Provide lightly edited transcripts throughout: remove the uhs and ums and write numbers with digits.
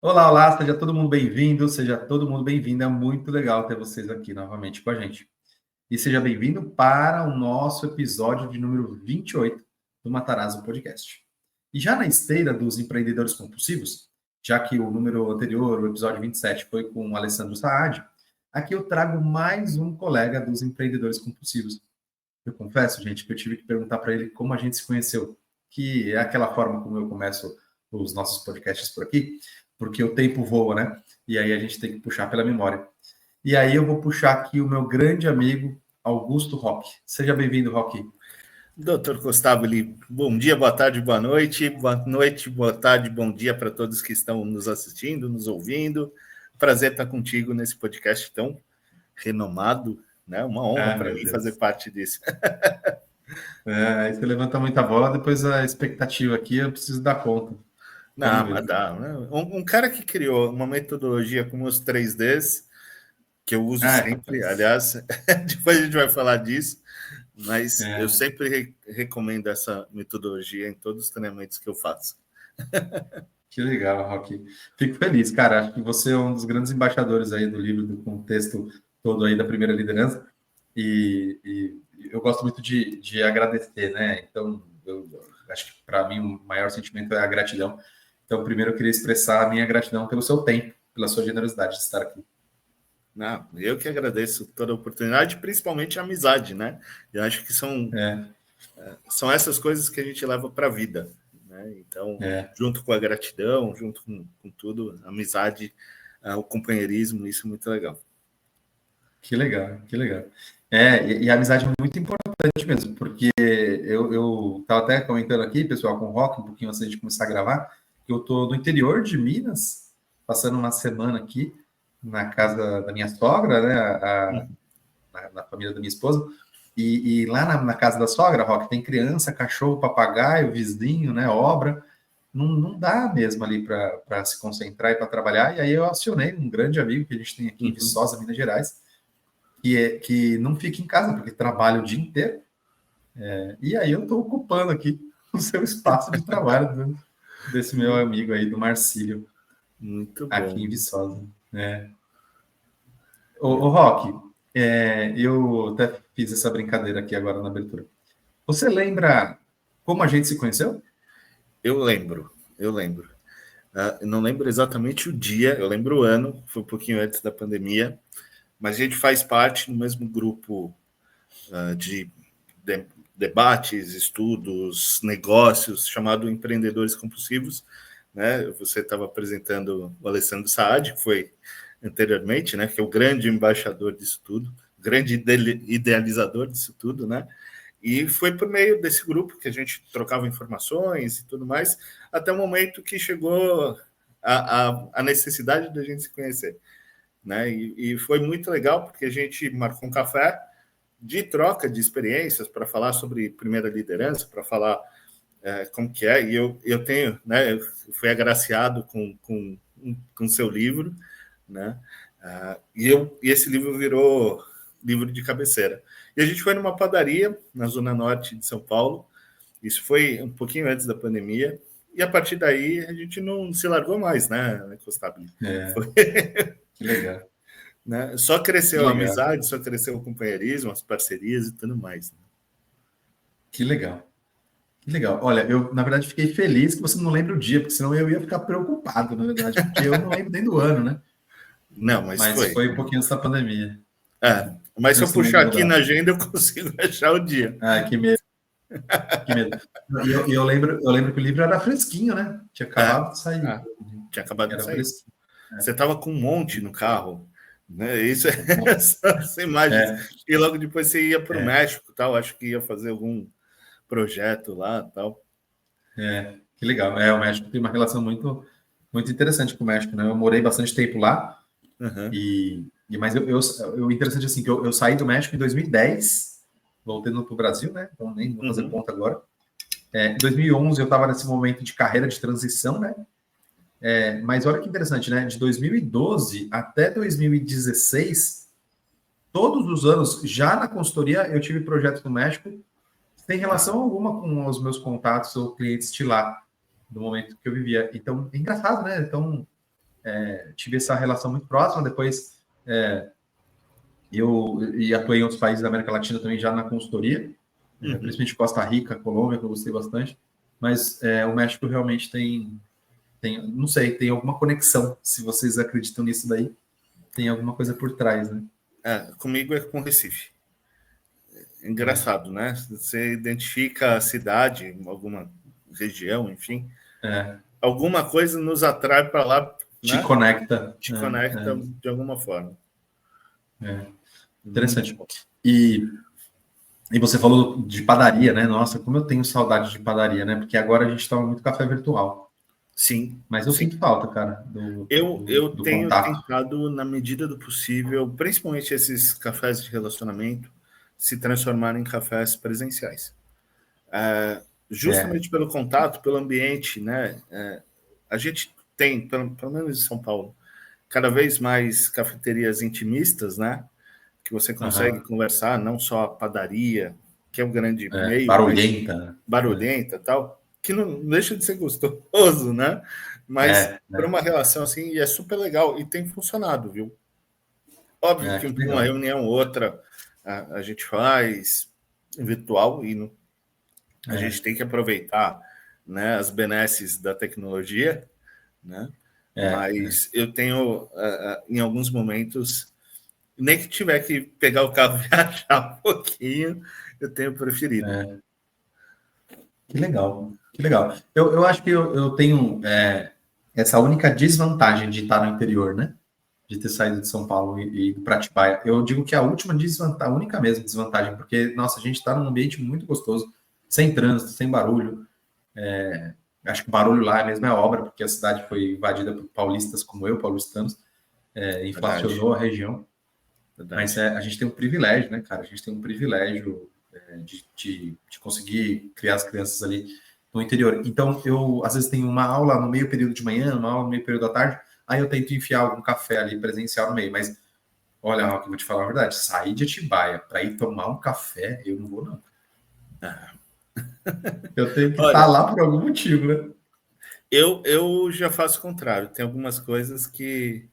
Olá, olá, seja todo mundo bem-vindo, seja todo mundo bem-vindo. É muito legal ter vocês aqui novamente com a gente. E seja bem-vindo para o nosso episódio de número 28 do Matarazzo Podcast. E já na esteira dos empreendedores compulsivos, já que o número anterior, o episódio 27, foi com o Alessandro Saad, aqui eu trago mais um colega dos empreendedores compulsivos. Eu confesso, gente, que eu tive que perguntar para ele como a gente se conheceu, que é aquela forma como eu começo os nossos podcasts por aqui, porque o tempo voa, né? E aí a gente tem que puxar pela memória. E aí eu vou puxar aqui o meu grande amigo, Augusto Roque. Seja bem-vindo, Roque. Doutor Gustavo, bom dia, boa tarde, boa noite, boa tarde, bom dia para todos que estão nos assistindo, nos ouvindo. Prazer estar contigo nesse podcast tão renomado, né? Uma honra para mim fazer parte disso. Aí você levanta muita bola, depois a expectativa aqui eu preciso dar conta. Não, mas dá. Um cara que criou uma metodologia como os 3Ds, que eu uso sempre, aliás, depois a gente vai falar disso, mas eu sempre recomendo essa metodologia em todos os treinamentos que eu faço. Que legal, Roque. Fico feliz, cara. Acho que você é um dos grandes embaixadores aí do livro, do contexto todo aí da primeira liderança. E eu gosto muito de agradecer, né? Então, eu acho que para mim o maior sentimento é a gratidão. Então, primeiro eu queria expressar a minha gratidão pelo seu tempo, pela sua generosidade de estar aqui. Não, eu que agradeço toda a oportunidade, principalmente a amizade, né? Eu acho que são essas coisas que a gente leva para a vida, né? Então, junto com a gratidão, junto com tudo, a amizade, o companheirismo, isso é muito legal. Que legal, que legal. E a amizade é muito importante mesmo, porque eu estava até comentando aqui, pessoal, com o Roque, um pouquinho antes de começar a gravar, que eu estou no interior de Minas, passando uma semana aqui na casa da minha sogra, né, na família da minha esposa, e lá na casa da sogra, Roque, tem criança, cachorro, papagaio, vizinho, né, obra, não dá mesmo ali para se concentrar e para trabalhar, e aí eu acionei um grande amigo que a gente tem aqui em Viçosa, Minas Gerais, que não fica em casa, porque trabalha o dia inteiro. E aí eu estou ocupando aqui o seu espaço de trabalho desse meu amigo aí, do Marcílio, muito aqui bom. em Viçosa. Ô Roque, eu até fiz essa brincadeira aqui agora na abertura. Você lembra como a gente se conheceu? Eu lembro. Eu não lembro exatamente o dia, eu lembro o ano, foi um pouquinho antes da pandemia, mas a gente faz parte do mesmo grupo de debates, estudos, negócios, chamado Empreendedores Compulsivos. Né? Você estava apresentando o Alessandro Saad, que foi anteriormente, né? Que é o grande embaixador disso tudo, grande idealizador disso tudo, né? E foi por meio desse grupo que a gente trocava informações e tudo mais, até o momento que chegou a necessidade da gente se conhecer. Né? E foi muito legal, porque a gente marcou um café de troca de experiências para falar sobre primeira liderança, para falar como que é. E eu tenho, né? Eu fui agraciado com seu livro, né? E esse livro virou livro de cabeceira. E a gente foi numa padaria na Zona Norte de São Paulo. Isso foi um pouquinho antes da pandemia. E a partir daí a gente não se largou mais, né, Constable? Que legal. Né? Só cresceu a amizade, só cresceu o companheirismo, as parcerias e tudo mais. Né? Que legal. Que legal. Olha, eu, na verdade, fiquei feliz que você não lembra o dia, porque senão eu ia ficar preocupado, na verdade, porque eu não lembro nem do ano, né? Não, mas foi um pouquinho dessa pandemia. Mas se eu puxar aqui na agenda, eu consigo achar o dia. Que medo. Que medo. E eu lembro que o livro era fresquinho, né? Tinha acabado de sair. Tinha acabado de sair. Fresquinho. Você estava com um monte no carro. Né? Isso é essa imagem. E logo depois você ia para o México, tal. Acho que ia fazer algum projeto lá, tal. Que legal. O México tem uma relação muito, muito interessante com o México, né? Eu morei bastante tempo lá. Mas o interessante assim que eu saí do México em 2010, voltando para o Brasil, né? Então nem vou fazer conta agora. Em 2011 eu estava nesse momento de carreira de transição, né? Mas olha que interessante, né? De 2012 até 2016, todos os anos, já na consultoria, eu tive projetos no México, sem relação alguma com os meus contatos ou clientes de lá, no momento que eu vivia. Então, é engraçado, né? Então, tive essa relação muito próxima. Depois eu atuei em outros países da América Latina também, já na consultoria, principalmente Costa Rica, Colômbia, que eu gostei bastante. Mas o México realmente tem, não sei, tem alguma conexão, se vocês acreditam nisso daí, tem alguma coisa por trás, né? Comigo é com Recife. Engraçado, né? Você identifica a cidade, alguma região, enfim. Alguma coisa nos atrai para lá. Te conecta. Te conecta de alguma forma. Interessante. E você falou de padaria, né? Nossa, como eu tenho saudade de padaria, né? Porque agora a gente toma muito café virtual. Sim. Mas eu sinto falta, cara, eu tenho contato. tentado, na medida do possível, principalmente esses cafés de relacionamento, se transformarem em cafés presenciais. Justamente pelo contato, pelo ambiente, né? A gente tem, pelo menos em São Paulo, cada vez mais cafeterias intimistas, né? Que você consegue conversar, não só a padaria, que é um grande meio, barulhenta, barulhenta, tal, que não deixa de ser gostoso, né? Mas para uma relação assim, é super legal e tem funcionado, viu? Óbvio que uma reunião ou outra a gente faz virtual e a gente tem que aproveitar, né, as benesses da tecnologia, né? Mas eu tenho, em alguns momentos, nem que tiver que pegar o carro e viajar um pouquinho, eu tenho preferido. Que legal, que legal. Eu acho que eu tenho essa única desvantagem de estar no interior, né? De ter saído de São Paulo e ido para Atibaia. Eu digo que a última desvantagem, a única mesmo desvantagem, porque, nossa, a gente está num ambiente muito gostoso, sem trânsito, sem barulho. Acho que o barulho lá mesmo é obra, porque a cidade foi invadida por paulistas como eu, paulistanos, inflacionou a região. Mas a gente tem um privilégio, né, cara? A gente tem um privilégio de conseguir criar as crianças ali no interior. Então, eu, às vezes, tenho uma aula no meio período de manhã, uma aula no meio período da tarde, aí eu tento enfiar algum café ali presencial no meio. Mas, olha, Roque, eu vou te falar a verdade, sair de Atibaia para ir tomar um café, eu não vou, não. Eu tenho que estar lá por algum motivo, né? Eu já faço o contrário. Tem algumas coisas que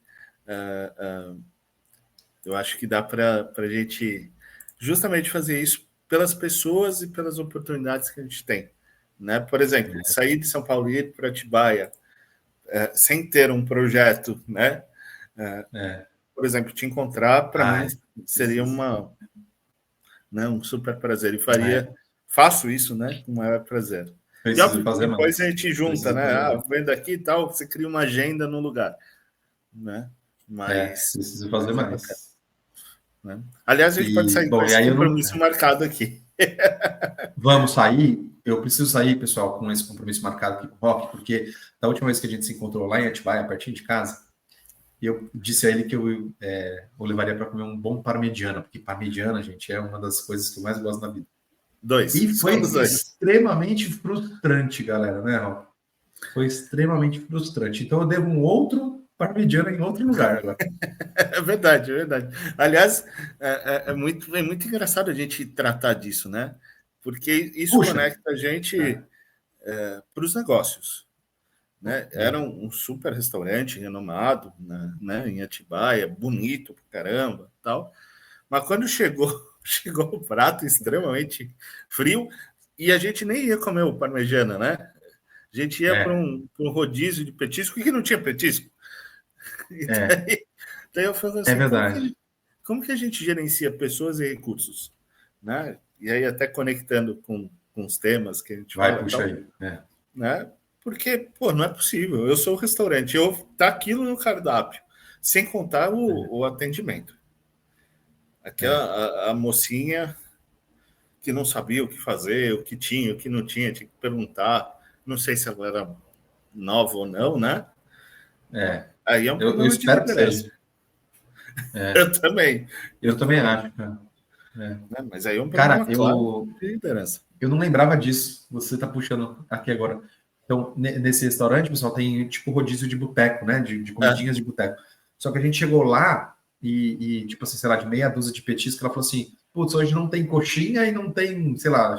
eu acho que dá para a gente justamente fazer isso pelas pessoas e pelas oportunidades que a gente tem. Né? Por exemplo, sair de São Paulo e ir para Atibaia sem ter um projeto, né? Por exemplo, te encontrar, para mim, seria um super prazer. E faço isso, né? Com o maior prazer. Preciso fazer depois mais. A gente junta, né? Vem daqui e tal, você cria uma agenda no lugar. Né? Mas preciso fazer mais. Né? Aliás, a gente pode sair com esse compromisso marcado aqui. Vamos sair. Eu preciso sair, pessoal, com esse compromisso marcado aqui com o Roque, porque da última vez que a gente se encontrou lá em Atibaia, a partir de casa, eu disse a ele que eu levaria para comer um bom parmegiana, porque parmegiana, gente, é uma das coisas que eu mais gosto na vida. E foi extremamente frustrante, galera, né, Roque? Foi extremamente frustrante. Então eu devo um outro parmegiana em outro lugar agora. É verdade, é verdade. Aliás, é muito engraçado a gente tratar disso, né? Porque isso conecta a gente para os negócios. Né? Era um super restaurante renomado, né? Em Atibaia, bonito pra caramba, tal. Mas quando chegou o prato extremamente frio, e a gente nem ia comer o parmegiana, né? A gente ia para um rodízio de petisco que não tinha petisco. E daí eu falei assim, verdade. Como que a gente gerencia pessoas e recursos? Né? E aí até conectando com os temas que a gente fala. Puxa aí. Né? Porque, não é possível. Eu sou o restaurante, tá aquilo no cardápio, sem contar o atendimento. Aquela a mocinha que não sabia o que fazer, o que tinha, o que não tinha, tinha que perguntar. Não sei se ela era nova ou não, né? Aí é um problema eu espero de liderança. Eu também. Eu também acho, cara. Mas aí é um problema claro de liderança. Eu não lembrava disso. Você está puxando aqui agora. Então, nesse restaurante, pessoal, tem tipo rodízio de boteco, né? De comidinhas de boteco. Só que a gente chegou lá e tipo assim, sei lá, de meia dúzia de petiscos, ela falou assim, putz, hoje não tem coxinha e não tem, sei lá,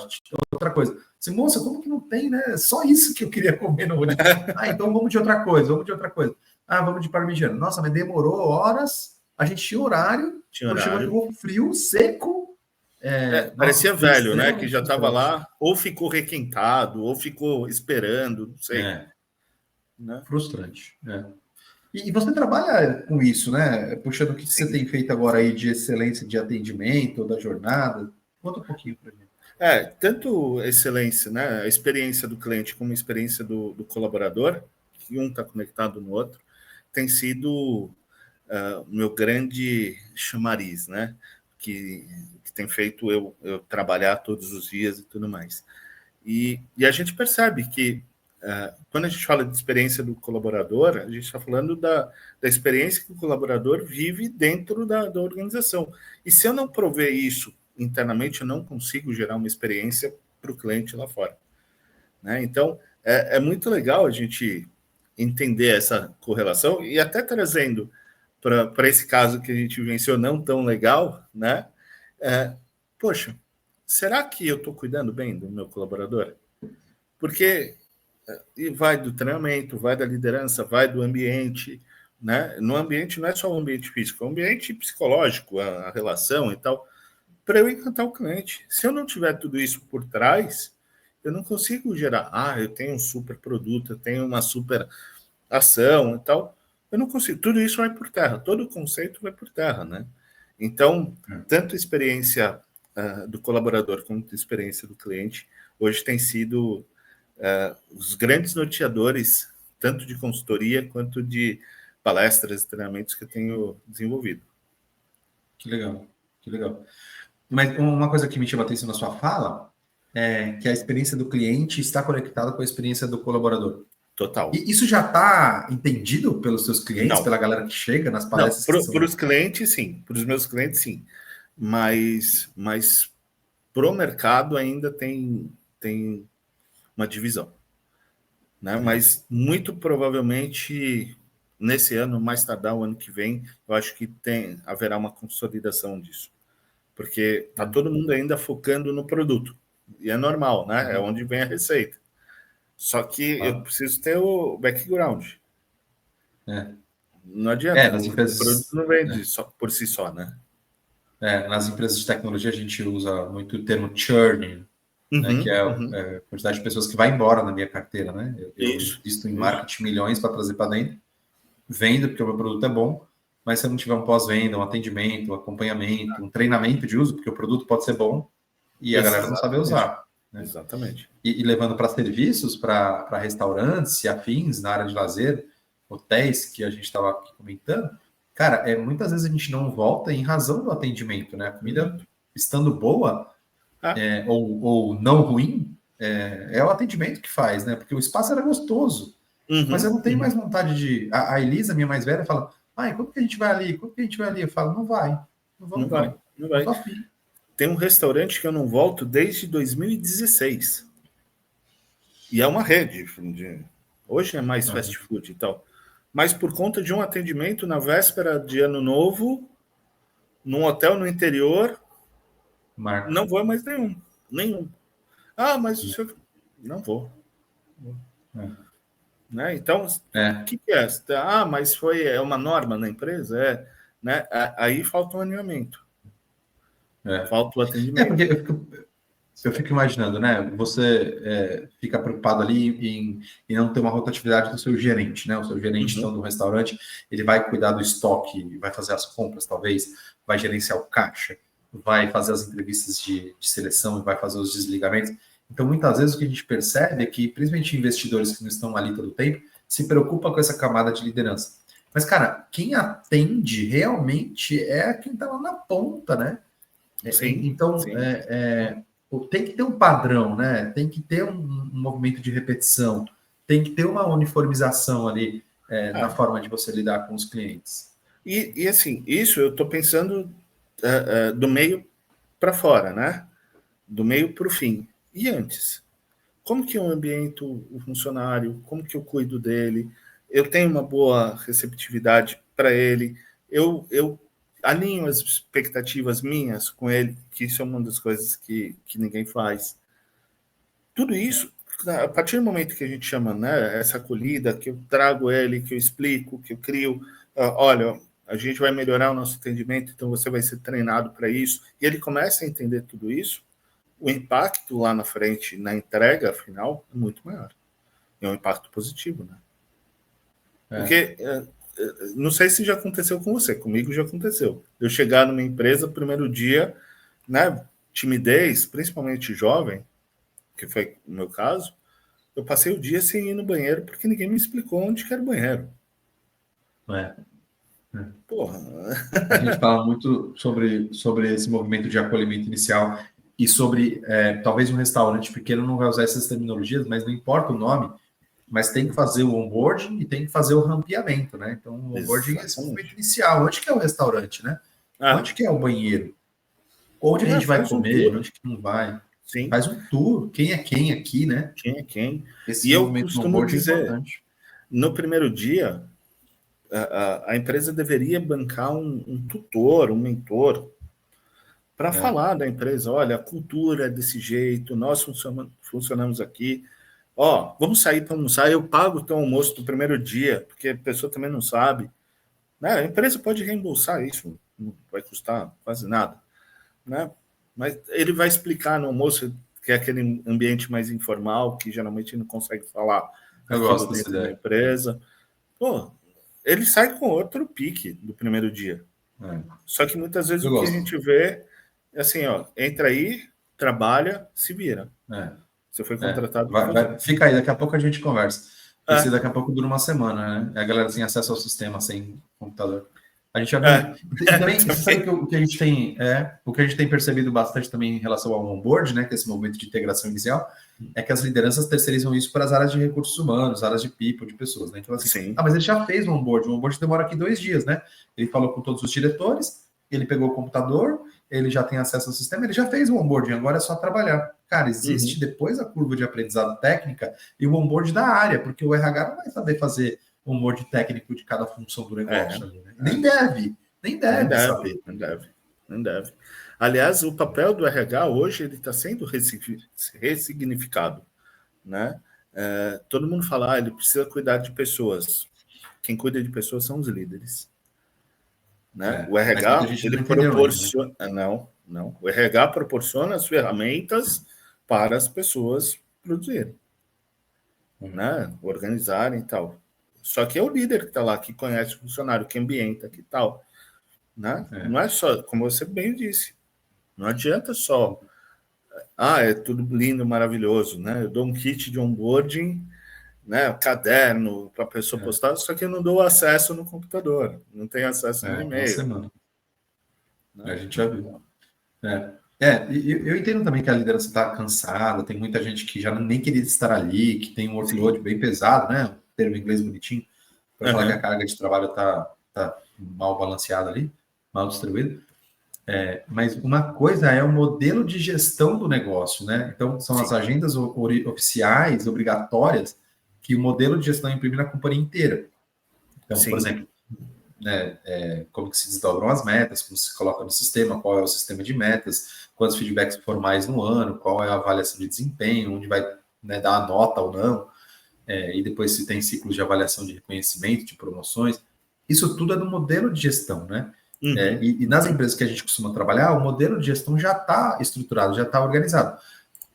outra coisa. Assim, moça, como que não tem, né? Só isso que eu queria comer no rodízio. Então vamos de outra coisa, Ah, vamos de parmegiana. Nossa, mas demorou horas, a gente tinha horário, Tinha quando chegou horário. ficou frio, seco. Nossa, Parecia foi velho, né? Que extremamente já estava frustrante. lá, ou ficou requentado, ou ficou esperando, não sei. É, Né? frustrante. E você trabalha com isso, né? Puxando o que você Sim. tem feito agora aí de excelência de atendimento, da jornada. Conta um pouquinho para mim. Tanto a excelência, né? A experiência do cliente como a experiência do colaborador, que um está conectado no outro, tem sido o meu grande chamariz, né? Que tem feito eu trabalhar todos os dias e tudo mais. E a gente percebe que quando a gente fala de experiência do colaborador, a gente está falando da experiência que o colaborador vive dentro da organização. E se eu não prover isso internamente, eu não consigo gerar uma experiência para o cliente lá fora. Né? Então, é muito legal a gente entender essa correlação e até trazendo para esse caso que a gente vivenciou não tão legal, né? Poxa, será que eu estou cuidando bem do meu colaborador? Porque e vai do treinamento, vai da liderança, vai do ambiente, né? No ambiente não é só o ambiente físico, é o ambiente psicológico, a relação e tal, para eu encantar o cliente. Se eu não tiver tudo isso por trás, eu não consigo gerar, eu tenho um super produto, eu tenho uma super ação e tal. Eu não consigo. Tudo isso vai por terra, todo o conceito vai por terra, né? Então, tanto a experiência do colaborador quanto a experiência do cliente hoje tem sido os grandes norteadores, tanto de consultoria quanto de palestras e treinamentos que eu tenho desenvolvido. Que legal, que legal. Mas uma coisa que me chama a atenção na sua fala é que a experiência do cliente está conectada com a experiência do colaborador. Total. E isso já está entendido pelos seus clientes, Não, pela galera que chega nas não. palestras que Para são. os clientes, sim. Para os meus clientes, sim. Mas para o mercado ainda tem uma divisão. Né? Mas muito provavelmente nesse ano, mais tardar o ano que vem, eu acho que haverá uma consolidação disso. Porque está todo mundo ainda focando no produto. E é normal, né? É onde vem a receita. Só que eu preciso ter o background. Não adianta, Nas o produto empresas. não vende só, por si só, né? Nas empresas de tecnologia a gente usa muito o termo churn, né, que é a quantidade de pessoas que vai embora na minha carteira, né? Eu Isso. invisto em marketing milhões para trazer para dentro, vendo porque o meu produto é bom, mas se eu não tiver um pós-venda, um atendimento, um acompanhamento, um treinamento de uso, porque o produto pode ser bom e a galera não sabe Exatamente. usar, né? Exatamente. E levando para serviços, para restaurantes e afins na área de lazer, hotéis que a gente estava aqui comentando, cara, muitas vezes a gente não volta em razão do atendimento, né? A comida estando boa ou não ruim, é o atendimento que faz, né? Porque o espaço era gostoso, mas eu não tenho mais vontade de. A Elisa, minha mais velha, fala: ai, quando que a gente vai ali? Quando que a gente vai ali? Eu falo: não vai, não Não vamos vai, não. não Não vai. tô afim. Tem um restaurante que eu não volto desde 2016. E é uma rede. Hoje é mais fast food e tal. Mas por conta de um atendimento na véspera de Ano Novo, num hotel no interior, Marca. não vou mais nenhum. Nenhum. Mas o senhor. Não vou. Né? Então, o que é? Mas é uma norma na empresa? Né? Aí falta um alinhamento. Falta o Porque atendimento. eu fico imaginando, né? Você fica preocupado ali em não ter uma rotatividade do seu gerente, né? O seu gerente, então, do restaurante, ele vai cuidar do estoque, vai fazer as compras, talvez, vai gerenciar o caixa, vai fazer as entrevistas de seleção e vai fazer os desligamentos. Então, muitas vezes, o que a gente percebe é que, principalmente investidores que não estão ali todo o tempo, se preocupa com essa camada de liderança. Mas, cara, quem atende realmente é quem está lá na ponta, né? Sim, Então, sim. tem que ter um padrão, né? Tem que ter um movimento de repetição, tem que ter uma uniformização ali na forma de você lidar com os clientes. E assim, isso eu estou pensando do meio para fora, né? Do meio para o fim. E antes? Como que eu ambiento o funcionário? Como que eu cuido dele? Eu tenho uma boa receptividade para ele? Eu alinho as expectativas minhas com ele, que isso é uma das coisas que ninguém faz. Tudo isso, a partir do momento que a gente chama, né, essa acolhida, que eu trago ele, que eu explico, que eu crio, olha, a gente vai melhorar o nosso atendimento, então você vai ser treinado para isso, e ele começa a entender tudo isso, o impacto lá na frente, na entrega final, é muito maior. É um impacto positivo, né? Porque, não sei se já aconteceu com você, comigo já aconteceu. Eu chegar numa empresa, primeiro dia, né, timidez, principalmente jovem, que foi o meu caso, eu passei o dia sem ir no banheiro porque ninguém me explicou onde que era o banheiro. É. Porra. A gente fala muito sobre esse movimento de acolhimento inicial e sobre, talvez um restaurante pequeno não vai usar essas terminologias, mas não importa o nome, mas tem que fazer o onboarding e tem que fazer o rampeamento, né? Então, o onboarding é esse movimento inicial. Onde que é o restaurante, né? Onde que é o banheiro? Onde que a gente vai comer? Onde que não vai? Sim. Faz um tour. Quem é quem aqui, né? Quem é quem? Esse E eu movimento no costumo onboarding é dizer, importante. no primeiro dia, a empresa deveria bancar um tutor, um mentor, para falar da empresa. Olha, a cultura é desse jeito, nós funcionamos aqui. Ó, vamos sair para almoçar, eu pago o teu almoço do primeiro dia, porque a pessoa também não sabe. Né? A empresa pode reembolsar isso, não vai custar quase nada. Né? Mas ele vai explicar no almoço, que é aquele ambiente mais informal, que geralmente não consegue falar Eu aquilo gosto dessa dentro da ideia. empresa. Pô, ele sai com outro pique do primeiro dia. Só que muitas vezes o que a gente vê é assim, ó, entra aí, trabalha, se vira. Você foi contratado para fazer. Fica aí, daqui a pouco a gente conversa. Esse daqui a pouco dura uma semana, né? A galera sem acesso ao sistema, sem computador. A gente já viu. E também, você sabe que o que a gente tem, o que a gente tem percebido bastante também em relação ao onboard, né? Que é esse momento de integração inicial, é que as lideranças terceirizam isso para as áreas de recursos humanos, áreas de people, de pessoas, né? Então, assim, mas ele já fez o onboard demora aqui 2 dias, né? Ele falou com todos os diretores, ele pegou o computador, ele já tem acesso ao sistema, ele já fez o onboarding, agora é só trabalhar. Cara, existe depois a curva de aprendizado técnica e o onboard da área, porque o RH não vai saber fazer o onboard técnico de cada função do negócio. Né? Nem deve saber. Nem deve. Aliás, o papel do RH hoje ele está sendo ressignificado. Né? Todo mundo fala, ele precisa cuidar de pessoas. Quem cuida de pessoas são os líderes. Né? O RH ele proporciona. Ainda, né? Não. O RH proporciona as ferramentas para as pessoas produzirem, né? Organizarem e tal. Só que é o líder que está lá, que conhece o funcionário, que ambienta, que tal. Né? Não é só, como você bem disse, não adianta só, é tudo lindo, maravilhoso, né? Eu dou um kit de onboarding, né? Caderno para a pessoa postar, só que eu não dou acesso no computador, não tem acesso no e-mail. A gente já viu. Eu entendo também que a liderança está cansada, tem muita gente que já nem queria estar ali, que tem um workload bem pesado, né? Termo em inglês bonitinho, para falar que a carga de trabalho está mal balanceada ali, mal distribuída. Mas uma coisa é o modelo de gestão do negócio, né? Então, são as agendas oficiais, obrigatórias, que o modelo de gestão imprime na companhia inteira. Então, por exemplo, né, como que se desdobram as metas, como se coloca no sistema, qual é o sistema de metas, quantos feedbacks formais no ano, qual é a avaliação de desempenho, onde vai, né, dar a nota ou não, e depois se tem ciclos de avaliação de reconhecimento, de promoções. Isso tudo é do modelo de gestão, né? E nas empresas que a gente costuma trabalhar, o modelo de gestão já está estruturado, já está organizado.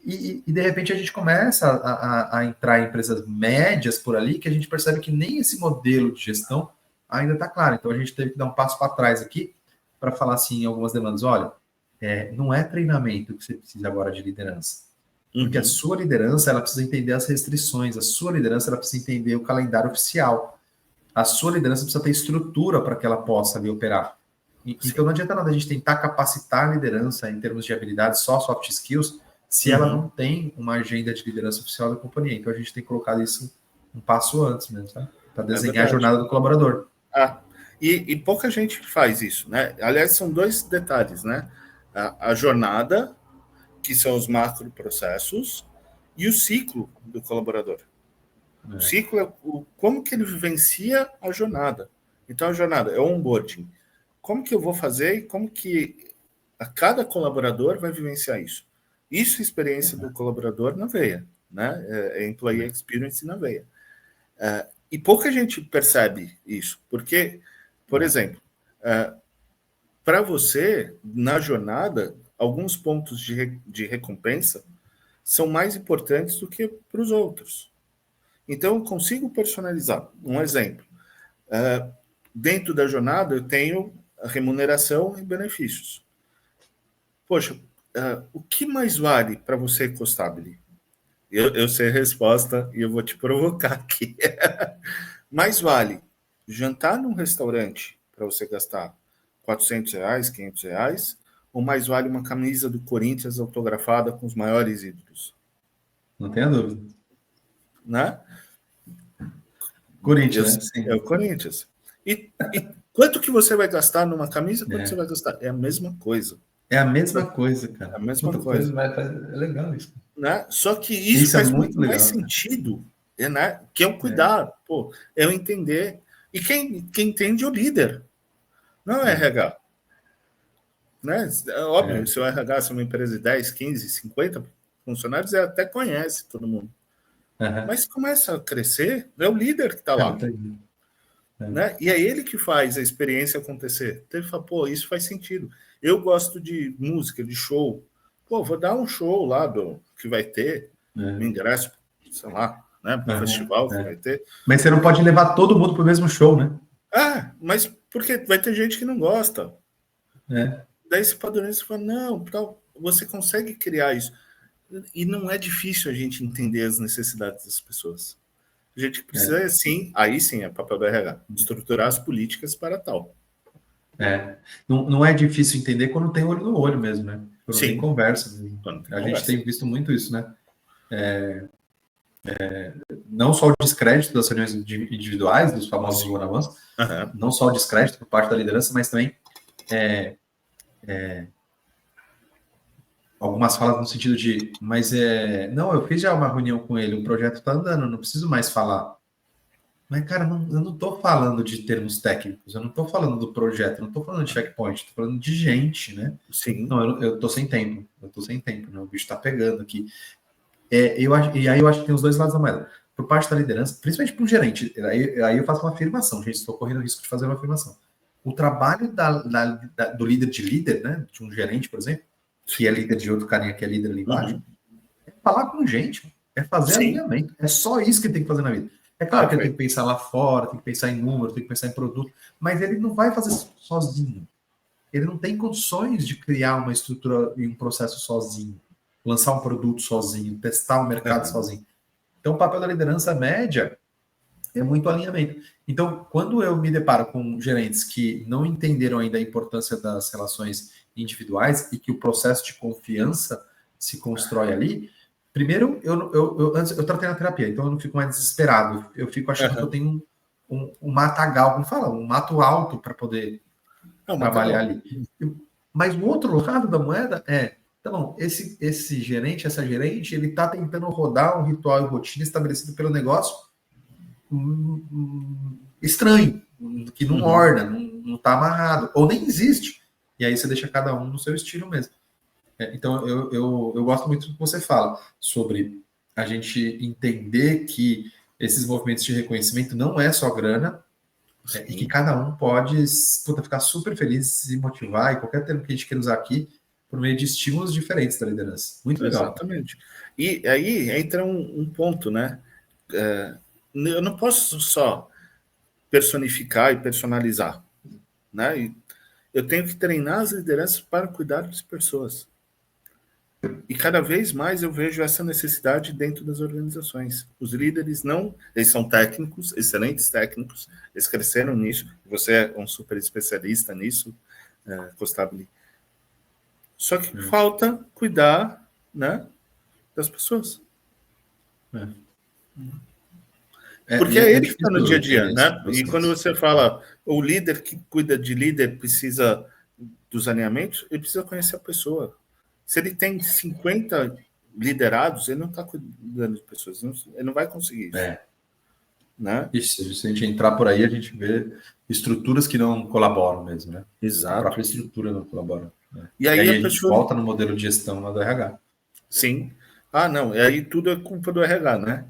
E de repente a gente começa a entrar em empresas médias por ali, que a gente percebe que nem esse modelo de gestão ainda está claro. Então a gente teve que dar um passo para trás aqui para falar assim em algumas demandas. Olha, não é treinamento que você precisa agora de liderança. Porque a sua liderança ela precisa entender as restrições, a sua liderança ela precisa entender o calendário oficial. A sua liderança precisa ter estrutura para que ela possa ali operar. Então não adianta nada a gente tentar capacitar a liderança em termos de habilidades, só soft skills, se ela não tem uma agenda de liderança oficial da companhia. Então a gente tem que colocar isso um passo antes mesmo, tá? Para desenhar a jornada do colaborador. E pouca gente faz isso, né? Aliás, são 2 detalhes, né? A jornada, que são os macroprocessos, e o ciclo do colaborador. O ciclo é como que ele vivencia a jornada. Então, a jornada é o onboarding. Como que eu vou fazer e como que a cada colaborador vai vivenciar isso? Isso é a experiência do colaborador na veia. né? É Employee Experience na veia. E pouca gente percebe isso, porque, por exemplo, para você, na jornada, alguns pontos de recompensa são mais importantes do que para os outros. Então, eu consigo personalizar. Um exemplo. Dentro da jornada, eu tenho a remuneração e benefícios. Poxa, o que mais vale para você, Costabile? Eu sei a resposta e eu vou te provocar aqui. Mais vale jantar num restaurante para você gastar R$400, R$500, ou mais vale uma camisa do Corinthians autografada com os maiores ídolos? Não tenha dúvida. Né? Corinthians, né? Sim. É o Corinthians. E quanto que você vai gastar numa camisa? Quanto você vai gastar? É a mesma coisa. É a mesma coisa, cara. É a mesma coisa. É legal isso. Né? Só que isso faz muito mais sentido, né? Que é o cuidar, pô, é o entender. E quem entende é o líder, não é o RH. Né? É óbvio, se o RH é uma empresa de 10, 15, 50 funcionários, até conhece todo mundo. Mas começa a crescer, é o líder que está lá. Né? E é ele que faz a experiência acontecer. Então ele fala, pô, isso faz sentido. Eu gosto de música, de show. Pô, vou dar um show lá que vai ter, um ingresso, sei lá, né, para o festival que vai ter. Mas você não pode levar todo mundo para o mesmo show, né? Mas porque vai ter gente que não gosta. Daí esse padroniza e fala, não, você consegue criar isso. E não é difícil a gente entender as necessidades das pessoas. A gente precisa, sim, aí sim é papel do RH, estruturar as políticas para tal. Não é difícil entender quando tem olho no olho mesmo, né? Quando tem conversa. A gente tem visto muito isso, né? Não só o descrédito das reuniões individuais, dos famosos one-on-ones, não só o descrédito por parte da liderança, mas também algumas falas no sentido de, não, eu fiz já uma reunião com ele, o projeto está andando, não preciso mais falar. Mas, cara, eu não estou falando de termos técnicos, eu não estou falando do projeto, eu não estou falando de checkpoint, estou falando de gente, né? Sim. Não, eu estou sem tempo, né? O bicho está pegando aqui. E aí eu acho que tem os dois lados da moeda. Por parte da liderança, principalmente para um gerente, aí eu faço uma afirmação, gente, estou correndo o risco de fazer uma afirmação. O trabalho do líder de líder, né? De um gerente, por exemplo, que é líder de outro carinha que é líder ali embaixo, é falar com gente, é fazer alinhamento. É só isso que ele tem que fazer na vida. É claro que ele tem que pensar lá fora, tem que pensar em número, tem que pensar em produto, mas ele não vai fazer sozinho. Ele não tem condições de criar uma estrutura e um processo sozinho, lançar um produto sozinho, testar o mercado sozinho. Então, o papel da liderança média é muito alinhamento. Então, quando eu me deparo com gerentes que não entenderam ainda a importância das relações individuais e que o processo de confiança se constrói ali, primeiro, antes eu tratei na terapia, então eu não fico mais desesperado. Eu fico achando que eu tenho um matagal, como fala, um mato alto para poder trabalhar ali. Mas o outro lado da moeda então, esse gerente, essa gerente, ele está tentando rodar um ritual e rotina estabelecido pelo negócio estranho, que não orna, não está amarrado, ou nem existe. E aí você deixa cada um no seu estilo mesmo. Então, eu gosto muito do que você fala sobre a gente entender que esses movimentos de reconhecimento não é só grana, e que cada um pode ficar super feliz, se motivar, e qualquer termo que a gente queira usar aqui, por meio de estímulos diferentes da liderança. Muito legal. Exatamente. E aí entra um ponto, né? Eu não posso só personificar e personalizar, né? E eu tenho que treinar as lideranças para cuidar das pessoas. E cada vez mais eu vejo essa necessidade dentro das organizações. Os líderes eles são técnicos, excelentes técnicos, eles cresceram nisso, você é um super especialista nisso, Costabile. Só que falta cuidar, né, das pessoas. Porque é ele que está no dia a dia, né? E quando você fala, o líder que cuida de líder precisa dos alinhamentos, ele precisa conhecer a pessoa. Se ele tem 50 liderados, ele não está cuidando de pessoas, ele não vai conseguir isso. Né? Isso, se a gente entrar por aí, a gente vê estruturas que não colaboram mesmo, né? Exato. A própria estrutura não colabora. Né? E aí a gente volta no modelo de gestão lá do RH. Sim. Ah, não, e aí tudo é culpa do RH, né?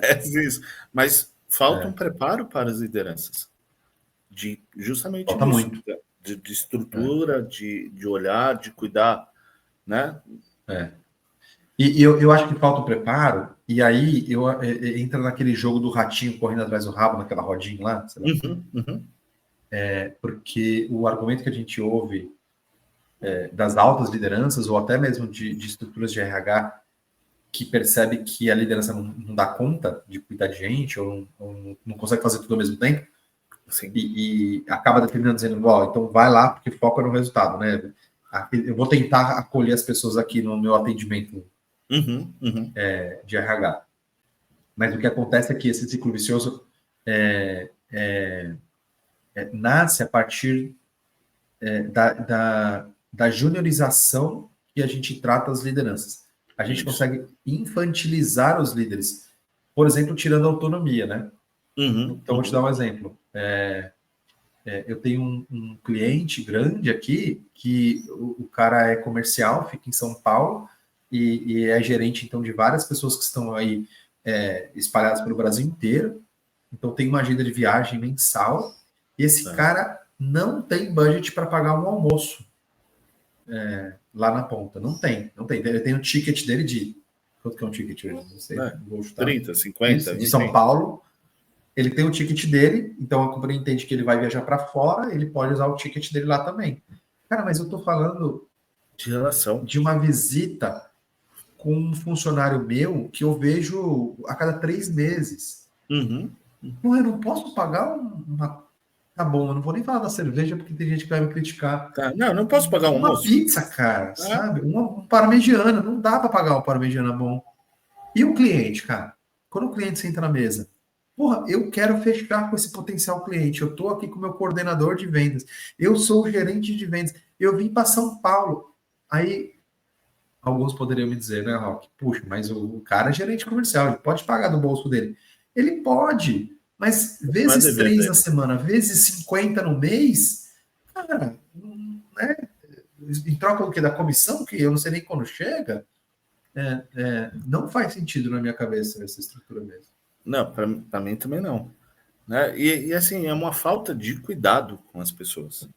É isso. Mas falta um preparo para as lideranças, de justamente Falta nisso, muito. de estrutura, de olhar, de cuidar, né? É. E eu acho que falta o preparo, e aí entra naquele jogo do ratinho correndo atrás do rabo, naquela rodinha lá, sei lá. Uhum. Porque o argumento que a gente ouve das altas lideranças, ou até mesmo de estruturas de RH, que percebe que a liderança não dá conta de cuidar de gente, ou não consegue fazer tudo ao mesmo tempo, Sim. e acaba determinando, dizendo, ó, então vai lá, porque foca no resultado, né? Eu vou tentar acolher as pessoas aqui no meu atendimento Uhum. de RH. Mas o que acontece é que esse ciclo vicioso nasce a partir da juniorização que a gente trata as lideranças. A gente Isso. consegue infantilizar os líderes, por exemplo, tirando a autonomia, né? Então, vou te dar um exemplo. Eu tenho um cliente grande aqui, que o cara é comercial, fica em São Paulo, e é gerente, então, de várias pessoas que estão aí espalhadas pelo Brasil inteiro. Então, tem uma agenda de viagem mensal, e esse cara não tem budget para pagar um almoço lá na ponta. Não tem. Ele tem o ticket dele de... Quanto que é um ticket? Não sei, não vou chutar. 30, 50, Isso, de São enfim. Paulo. Ele tem o ticket dele, então a companhia entende que ele vai viajar para fora, ele pode usar o ticket dele lá também. Cara, mas eu tô falando De relação. de uma visita com um funcionário meu que eu vejo a cada 3 meses. Pô, eu não posso pagar uma... Tá bom, eu não vou nem falar da cerveja, porque tem gente que vai me criticar. Tá. Não posso pagar um Uma almoço? pizza, cara, sabe? Um parmegiana, não dá para pagar um parmegiana bom. E o cliente, cara? Quando o cliente senta na mesa, porra, eu quero fechar com esse potencial cliente. Eu estou aqui com o meu coordenador de vendas. Eu sou o gerente de vendas. Eu vim para São Paulo. Aí, alguns poderiam me dizer, né, Rock? Puxa, mas o cara é gerente comercial, ele pode pagar do bolso dele. Ele pode, mas Não é vezes dever 3 na dele. semana, vezes 50 no mês, cara, né? Em troca do que? Da comissão, que eu não sei nem quando chega, não faz sentido na minha cabeça essa estrutura mesmo. Não, para mim também não. Né? E assim, é uma falta de cuidado com as pessoas.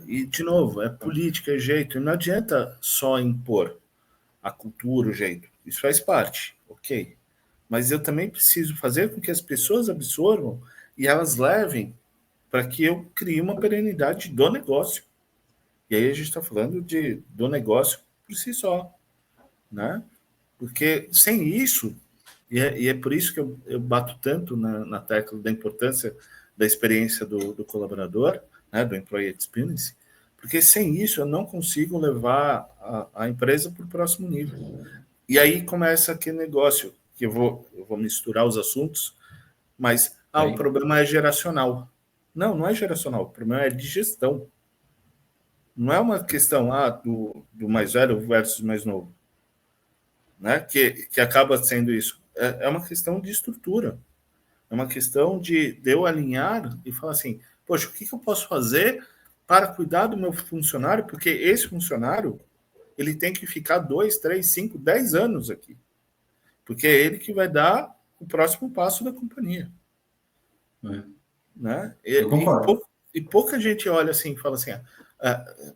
E, de novo, é política, é jeito. E não adianta só impor a cultura, o jeito. Isso faz parte, ok. Mas eu também preciso fazer com que as pessoas absorvam e elas levem para que eu crie uma perenidade do negócio. E aí a gente está falando do negócio por si só, né? Porque sem isso, e é por isso que eu bato tanto na tecla da importância da experiência do colaborador, né, do employee experience, porque sem isso eu não consigo levar a empresa para o próximo nível. E aí começa aquele negócio, que eu vou misturar os assuntos, mas o problema é geracional. Não é geracional, o problema é de gestão. Não é uma questão do mais velho versus mais novo, né? Que acaba sendo isso. É uma questão de estrutura. É uma questão de eu alinhar e falar assim, poxa, o que eu posso fazer para cuidar do meu funcionário? Porque esse funcionário, ele tem que ficar 2, 3, 5, 10 anos aqui. Porque é ele que vai dar o próximo passo da companhia. Né? Eu concordo. E pouca gente olha assim e fala assim,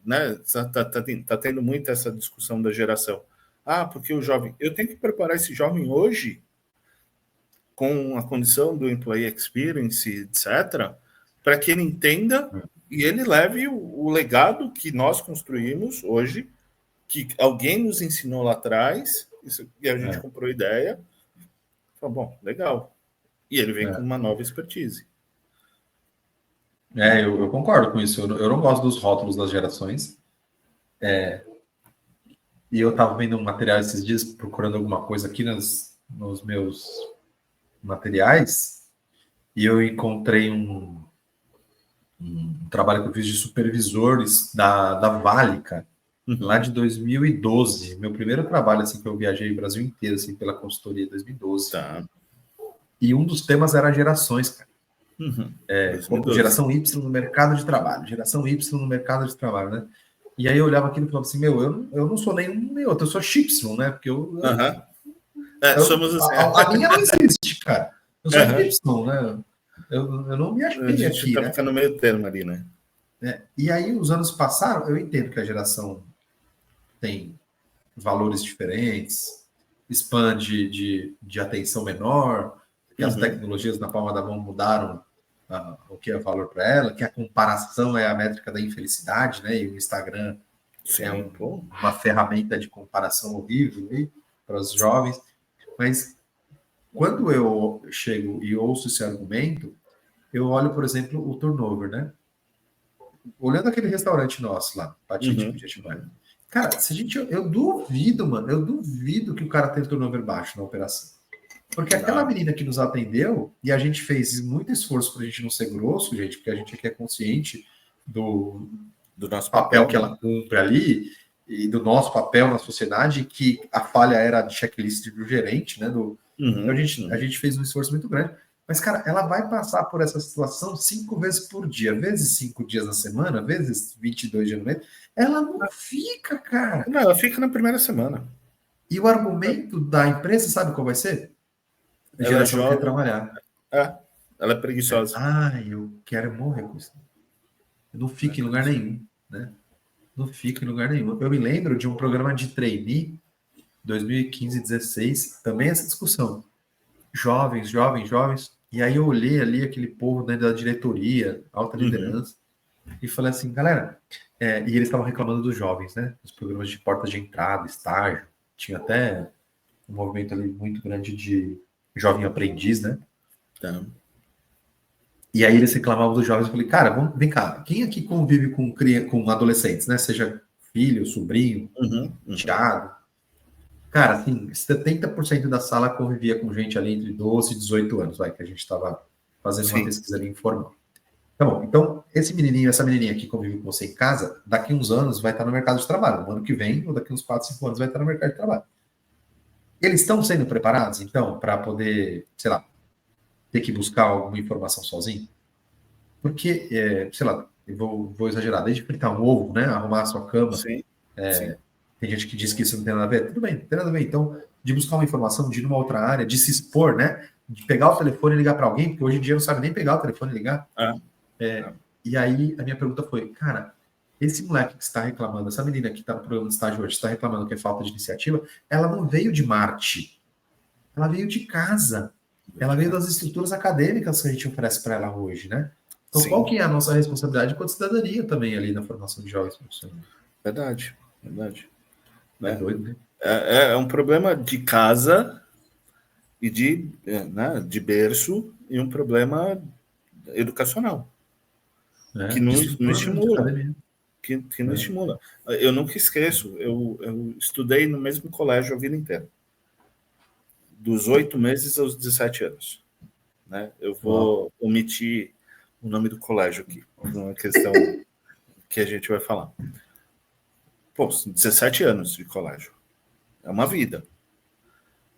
né? Tá tendo muito essa discussão da geração. Porque o jovem... Eu tenho que preparar esse jovem hoje com a condição do employee experience, etc., para que ele entenda e ele leve o legado que nós construímos hoje, que alguém nos ensinou lá atrás, e a gente comprou ideia. Falou, bom, legal. E ele vem com uma nova expertise. Eu concordo com isso. Eu não gosto dos rótulos das gerações. E eu estava vendo um material esses dias, procurando alguma coisa aqui nos meus materiais, e eu encontrei um trabalho que eu fiz de supervisores da Vale, cara, lá de 2012. Meu primeiro trabalho, assim, que eu viajei o Brasil inteiro, assim, pela consultoria, 2012. Tá. E um dos temas era gerações, cara. 2012. Geração Y no mercado de trabalho. Geração Y no mercado de trabalho, né? E aí eu olhava aquilo e falava assim, eu não sou nenhum nem outro, eu sou Y, né? Porque Somos assim. a linha não existe, cara. Eu sou Y, né? Eu não me A achei gente aqui, tá né? ficando meio termo ali, né? E aí os anos passaram, eu entendo que a geração tem valores diferentes, expande de atenção menor, que as tecnologias na palma da mão mudaram o que é valor para ela, que a comparação é a métrica da infelicidade, né? E o Instagram é Sim, pô. uma ferramenta de comparação horrível para os jovens. Mas quando eu chego e ouço esse argumento, eu olho, por exemplo, o turnover, né? Olhando aquele restaurante nosso lá, Patite, Pietipani. Cara, se a gente, eu duvido, mano, eu duvido que o cara tenha turnover baixo na operação. Porque aquela menina que nos atendeu, e a gente fez muito esforço para a gente não ser grosso, gente, porque a gente aqui é consciente do nosso papel papel que ela cumpre ali, e do nosso papel na sociedade, que a falha era de checklist do gerente, né? Então a gente fez um esforço muito grande. Mas, cara, ela vai passar por essa situação 5 vezes por dia, vezes 5 dias na semana, vezes 22 dias no mês. Ela não fica, cara. Não, ela fica na primeira semana. E o argumento da empresa, sabe qual vai ser? A Ela é geração quer jovem. trabalhar. Ela é preguiçosa. Eu quero morrer com isso. Eu não fico em lugar nenhum, né? Não fico em lugar nenhum. Eu me lembro de um programa de trainee, 2015, 16, também essa discussão. Jovens. E aí eu olhei ali aquele povo dentro da diretoria, alta liderança, e falei assim, galera, e eles estavam reclamando dos jovens, né? Os programas de porta de entrada, estágio, tinha até um movimento ali muito grande de jovem aprendiz, né? Tá. E aí eles reclamavam dos jovens. Eu falei, cara, vem cá, quem aqui convive com adolescentes, né? Seja filho, sobrinho, enteado. Cara, assim, 70% da sala convivia com gente ali entre 12 e 18 anos, vai, que a gente estava fazendo uma pesquisa ali informal. Tá bom, então, esse menininho, essa menininha que convive com você em casa, daqui uns anos vai estar no mercado de trabalho. No ano que vem, ou daqui uns 4, 5 anos, vai estar no mercado de trabalho. Eles estão sendo preparados, então, para poder, sei lá, ter que buscar alguma informação sozinho? Porque, sei lá, eu vou exagerar, desde fritar um ovo, né, arrumar a sua cama, Sim. tem gente que diz que isso não tem nada a ver. Tudo bem, não tem nada a ver. Então, de buscar uma informação, de ir numa outra área, de se expor, né, de pegar o telefone e ligar para alguém, porque hoje em dia não sabe nem pegar o telefone e ligar. E aí, a minha pergunta foi, cara, esse moleque que está reclamando, essa menina que está no programa de estágio hoje, está reclamando que é falta de iniciativa, ela não veio de Marte. Ela veio de casa. Ela veio das estruturas acadêmicas que a gente oferece para ela hoje, né? Então, qual que é a nossa responsabilidade enquanto cidadania também ali na formação de jovens profissionais? Verdade. É doido, né? É um problema de casa e de berço e um problema educacional que não estimula. Que não estimula. Eu nunca esqueço, eu estudei no mesmo colégio a vida inteira. Dos 8 meses aos 17 anos. Né? Eu vou omitir o nome do colégio aqui, por uma questão que a gente vai falar. Pô, 17 anos de colégio. É uma vida.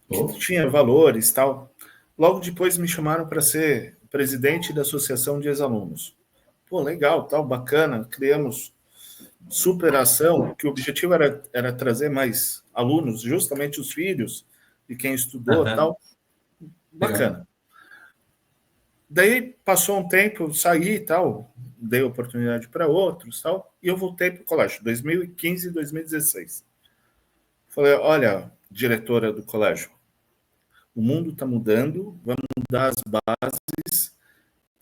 Que tinha valores e tal. Logo depois me chamaram para ser presidente da Associação de Ex-Alunos. Pô, legal, tal, bacana. Criamos superação, que o objetivo era trazer mais alunos, justamente os filhos de quem estudou, tal. Bacana. Daí passou um tempo, saí e tal, dei oportunidade para outros tal, e eu voltei para o colégio, 2015 e 2016. Falei, olha, diretora do colégio, o mundo está mudando, vamos mudar as bases.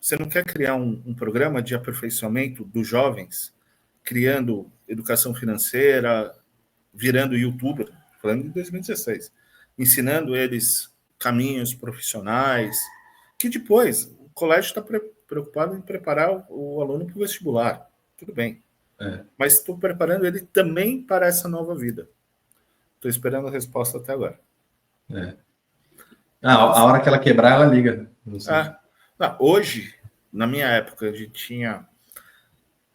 Você não quer criar um programa de aperfeiçoamento dos jovens, criando educação financeira, virando youtuber, falando em 2016, ensinando eles caminhos profissionais, que depois o colégio está preocupado em preparar o aluno para o vestibular, tudo bem. Mas estou preparando ele também para essa nova vida. Estou esperando a resposta até agora. A hora que ela quebrar, ela liga. Hoje, na minha época, a gente tinha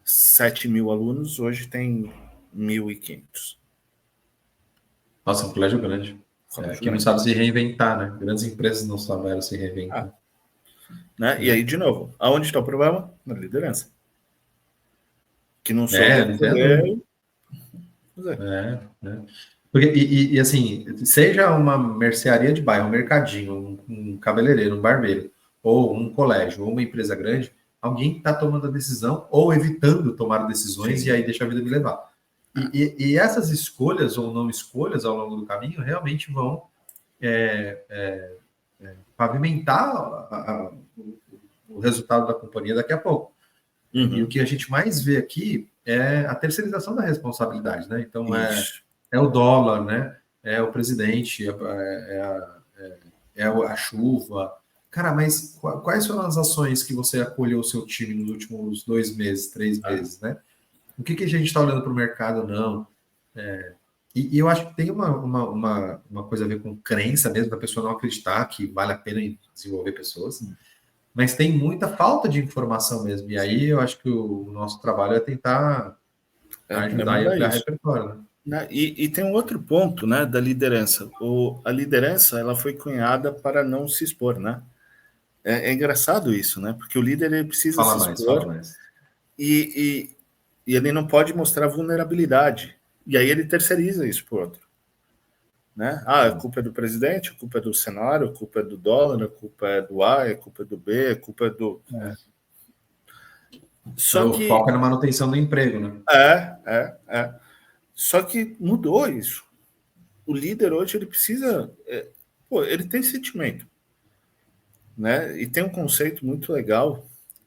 7.000 alunos, hoje tem 1.500. Nossa, um colégio grande. Que não sabe se reinventar, né? Grandes empresas não sabem se reinventar. Né? E aí, de novo, aonde está o problema? Na liderança. Que não soube Né? Porque, assim, seja uma mercearia de bairro, um mercadinho, um cabeleireiro, um barbeiro, ou um colégio, ou uma empresa grande, alguém está tomando a decisão ou evitando tomar decisões e Sim. aí deixa a vida me levar. E essas escolhas ou não escolhas ao longo do caminho realmente vão pavimentar o resultado da companhia daqui a pouco. E o que a gente mais vê aqui é a terceirização da responsabilidade, né? Então, Isso. é o dólar, né? É o presidente, a chuva. Cara, mas quais foram as ações que você acolheu o seu time nos últimos 2 meses, 3 meses, né? O que a gente está olhando para o mercado, não? E eu acho que tem uma coisa a ver com crença mesmo, da pessoa não acreditar que vale a pena desenvolver pessoas, mas tem muita falta de informação mesmo. E aí eu acho que o nosso trabalho é tentar É ajudar e mudar ampliar isso. repertório, né? E tem um outro ponto, né, da liderança. A liderança, ela foi cunhada para não se expor, né? É engraçado isso, né? Porque o líder ele precisa Fala se mais, fala expor mais. e, e ele não pode mostrar vulnerabilidade. E aí ele terceiriza isso para o outro. Né? Ah, a culpa é do presidente, a culpa é do cenário, a culpa é do dólar, a culpa é do A, a culpa é do B, a culpa é do... Só O que... foco é na manutenção do emprego, né? Só que mudou isso. O líder hoje, ele precisa... ele tem sentimento. Né? E tem um conceito muito legal,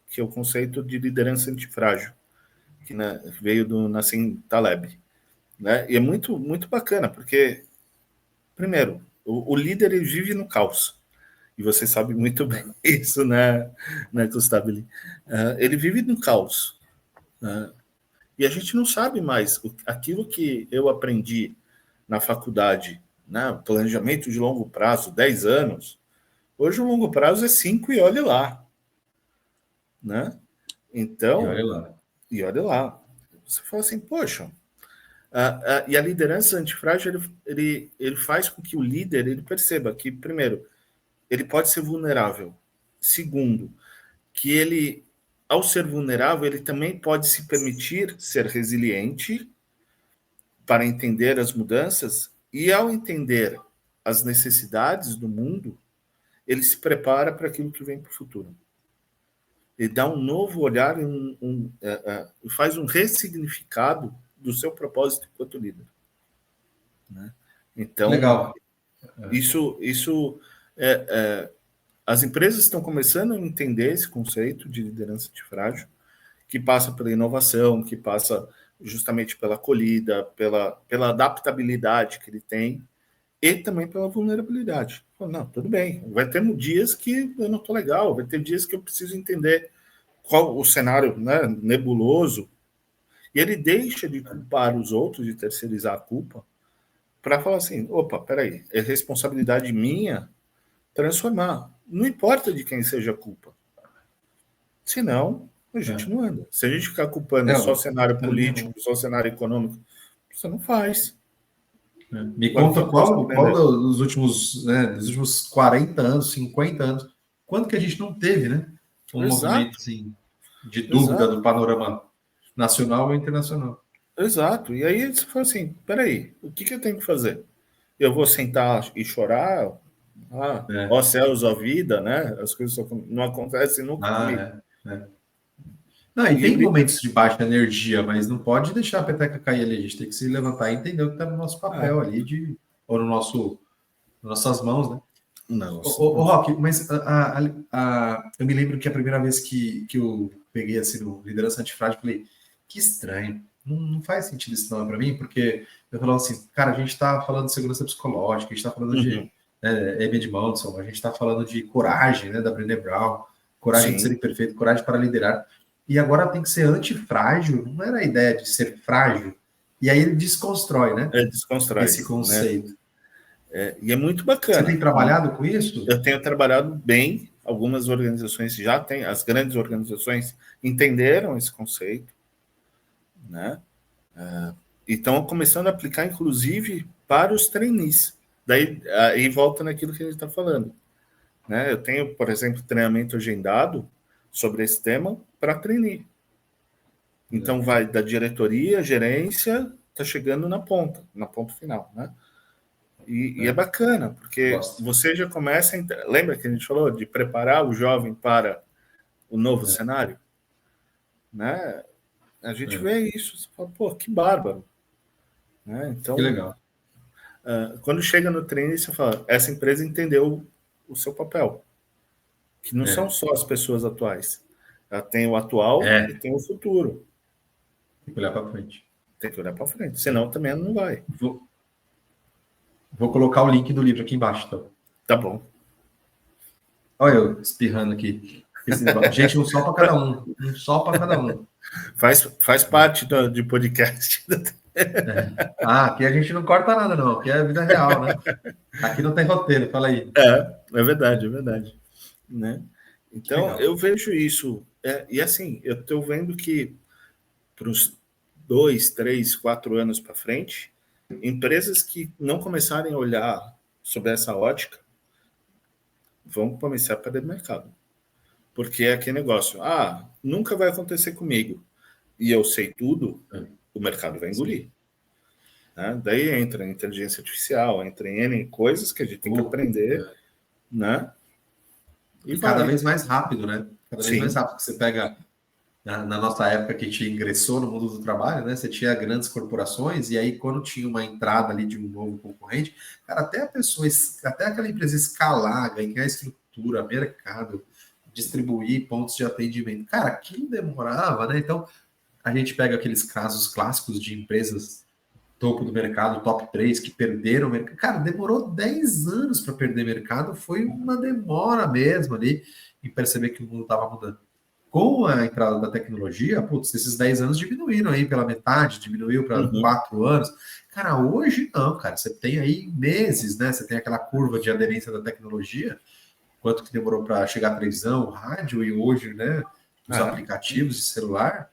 que é o conceito de liderança antifrágil, que veio do Nassim Taleb. Né? E é muito, muito bacana, porque, primeiro, o líder ele vive no caos. E você sabe muito bem isso, né, Gustavo? Ele vive no caos. Né? E a gente não sabe mais aquilo que eu aprendi na faculdade, né, planejamento de longo prazo, 10 anos. Hoje o longo prazo é 5 e olhe lá. Né? E olha Então, lá. e olha lá. Você fala assim, poxa, e a liderança antifrágil, ele faz com que o líder ele perceba que, primeiro, ele pode ser vulnerável. Segundo, que ele, ao ser vulnerável, ele também pode se permitir ser resiliente para entender as mudanças e, ao entender as necessidades do mundo, ele se prepara para aquilo que vem para o futuro. Ele dá um novo olhar e faz um ressignificado do seu propósito enquanto líder. Né? Então, Legal. isso as empresas estão começando a entender esse conceito de liderança antifrágil, que passa pela inovação, que passa justamente pela acolhida, pela adaptabilidade que ele tem, e também pela vulnerabilidade. Não, tudo bem, vai ter dias que eu não estou legal, vai ter dias que eu preciso entender qual o cenário, né, nebuloso, e ele deixa de culpar os outros, de terceirizar a culpa, para falar assim, opa, peraí, é responsabilidade minha transformar. Não importa de quem seja a culpa. Senão, a gente não anda. Se a gente ficar culpando só cenário político, só cenário econômico, você não faz. Me Agora, o conta que você qual aprendeu? dos últimos 40 anos, 50 anos, quando que a gente não teve, né? Um movimento Exato, assim, de dúvida exato, do panorama nacional ou internacional. exato. E aí você fala assim, peraí, o que eu tenho que fazer? Eu vou sentar e chorar? Ó céus, ó vida, né? As coisas não acontecem nunca comigo. É. Não, e E o tem líder... momentos de baixa energia, mas não pode deixar a peteca cair ali. A gente tem que se levantar e entender o que está no nosso papel ali, ou nas nossas mãos, né? Não, Rock, mas eu me lembro que a primeira vez que eu peguei assim no Liderança Antifrágil, eu falei, que estranho, não faz sentido isso não para mim, porque eu falava assim, cara, a gente está falando de segurança psicológica, a gente está falando de Amy Edmondson, a gente está falando de coragem, né, da Brené Brown, coragem de ser sim, imperfeito, coragem para liderar, e agora tem que ser antifrágil, não era a ideia de ser frágil, e aí ele desconstrói, né, desconstrói, esse né? conceito. E é muito Você tem bacana. trabalhado com isso? Eu tenho trabalhado bem, algumas organizações já têm, as grandes organizações entenderam esse conceito, né? E estão começando a aplicar, inclusive, para os trainees. Daí, aí volta naquilo que a gente está falando. Né? Eu tenho, por exemplo, treinamento agendado sobre esse tema para trainee. Então, vai da diretoria, gerência, está chegando na ponta final, né? E é bacana, porque você já começa a... Lembra que a gente falou de preparar o jovem para o novo cenário? Né? A gente vê isso, você fala, pô, que bárbaro. Né? Então, que legal. Quando chega no treino, você fala, essa empresa entendeu o seu papel. Que não são só as pessoas atuais. Ela tem o atual e tem o futuro. Tem que olhar para frente. Tem que olhar para frente, senão também não vai. Vou colocar o link do livro aqui embaixo, então. Tá bom. Olha eu espirrando aqui. Gente, um só para cada um. Um só para cada um. Faz parte de podcast. Aqui a gente não corta nada, não. Aqui é a vida real, né? Aqui não tem roteiro, fala aí. É verdade, Né? Então, eu vejo isso. E assim, eu estou vendo que para uns 2, 3, 4 anos para frente, empresas que não começarem a olhar sobre essa ótica vão começar a perder mercado. Porque é aquele negócio, nunca vai acontecer comigo. E eu sei tudo, o mercado vai engolir. Né? Daí entra a inteligência artificial, entra em N coisas que a gente tem que aprender, né? E cada vez mais rápido, né? Cada vez mais rápido. Você pega, na nossa época que a gente ingressou no mundo do trabalho, né? Você tinha grandes corporações, e aí quando tinha uma entrada ali de um novo concorrente, cara, até aquela empresa escalar, ganhar estrutura, mercado, distribuir pontos de atendimento. Cara, aquilo demorava, né? Então, a gente pega aqueles casos clássicos de empresas topo do mercado, top 3, que perderam o mercado. Cara, demorou 10 anos para perder mercado, foi uma demora mesmo ali em perceber que o mundo estava mudando. Com a entrada da tecnologia, putz, esses 10 anos diminuíram aí pela metade, diminuiu para 4 anos. Cara, hoje não, cara, você tem aí meses, né? Você tem aquela curva de aderência da tecnologia, quanto que demorou para chegar a televisão, rádio, e hoje, né, os aplicativos de celular.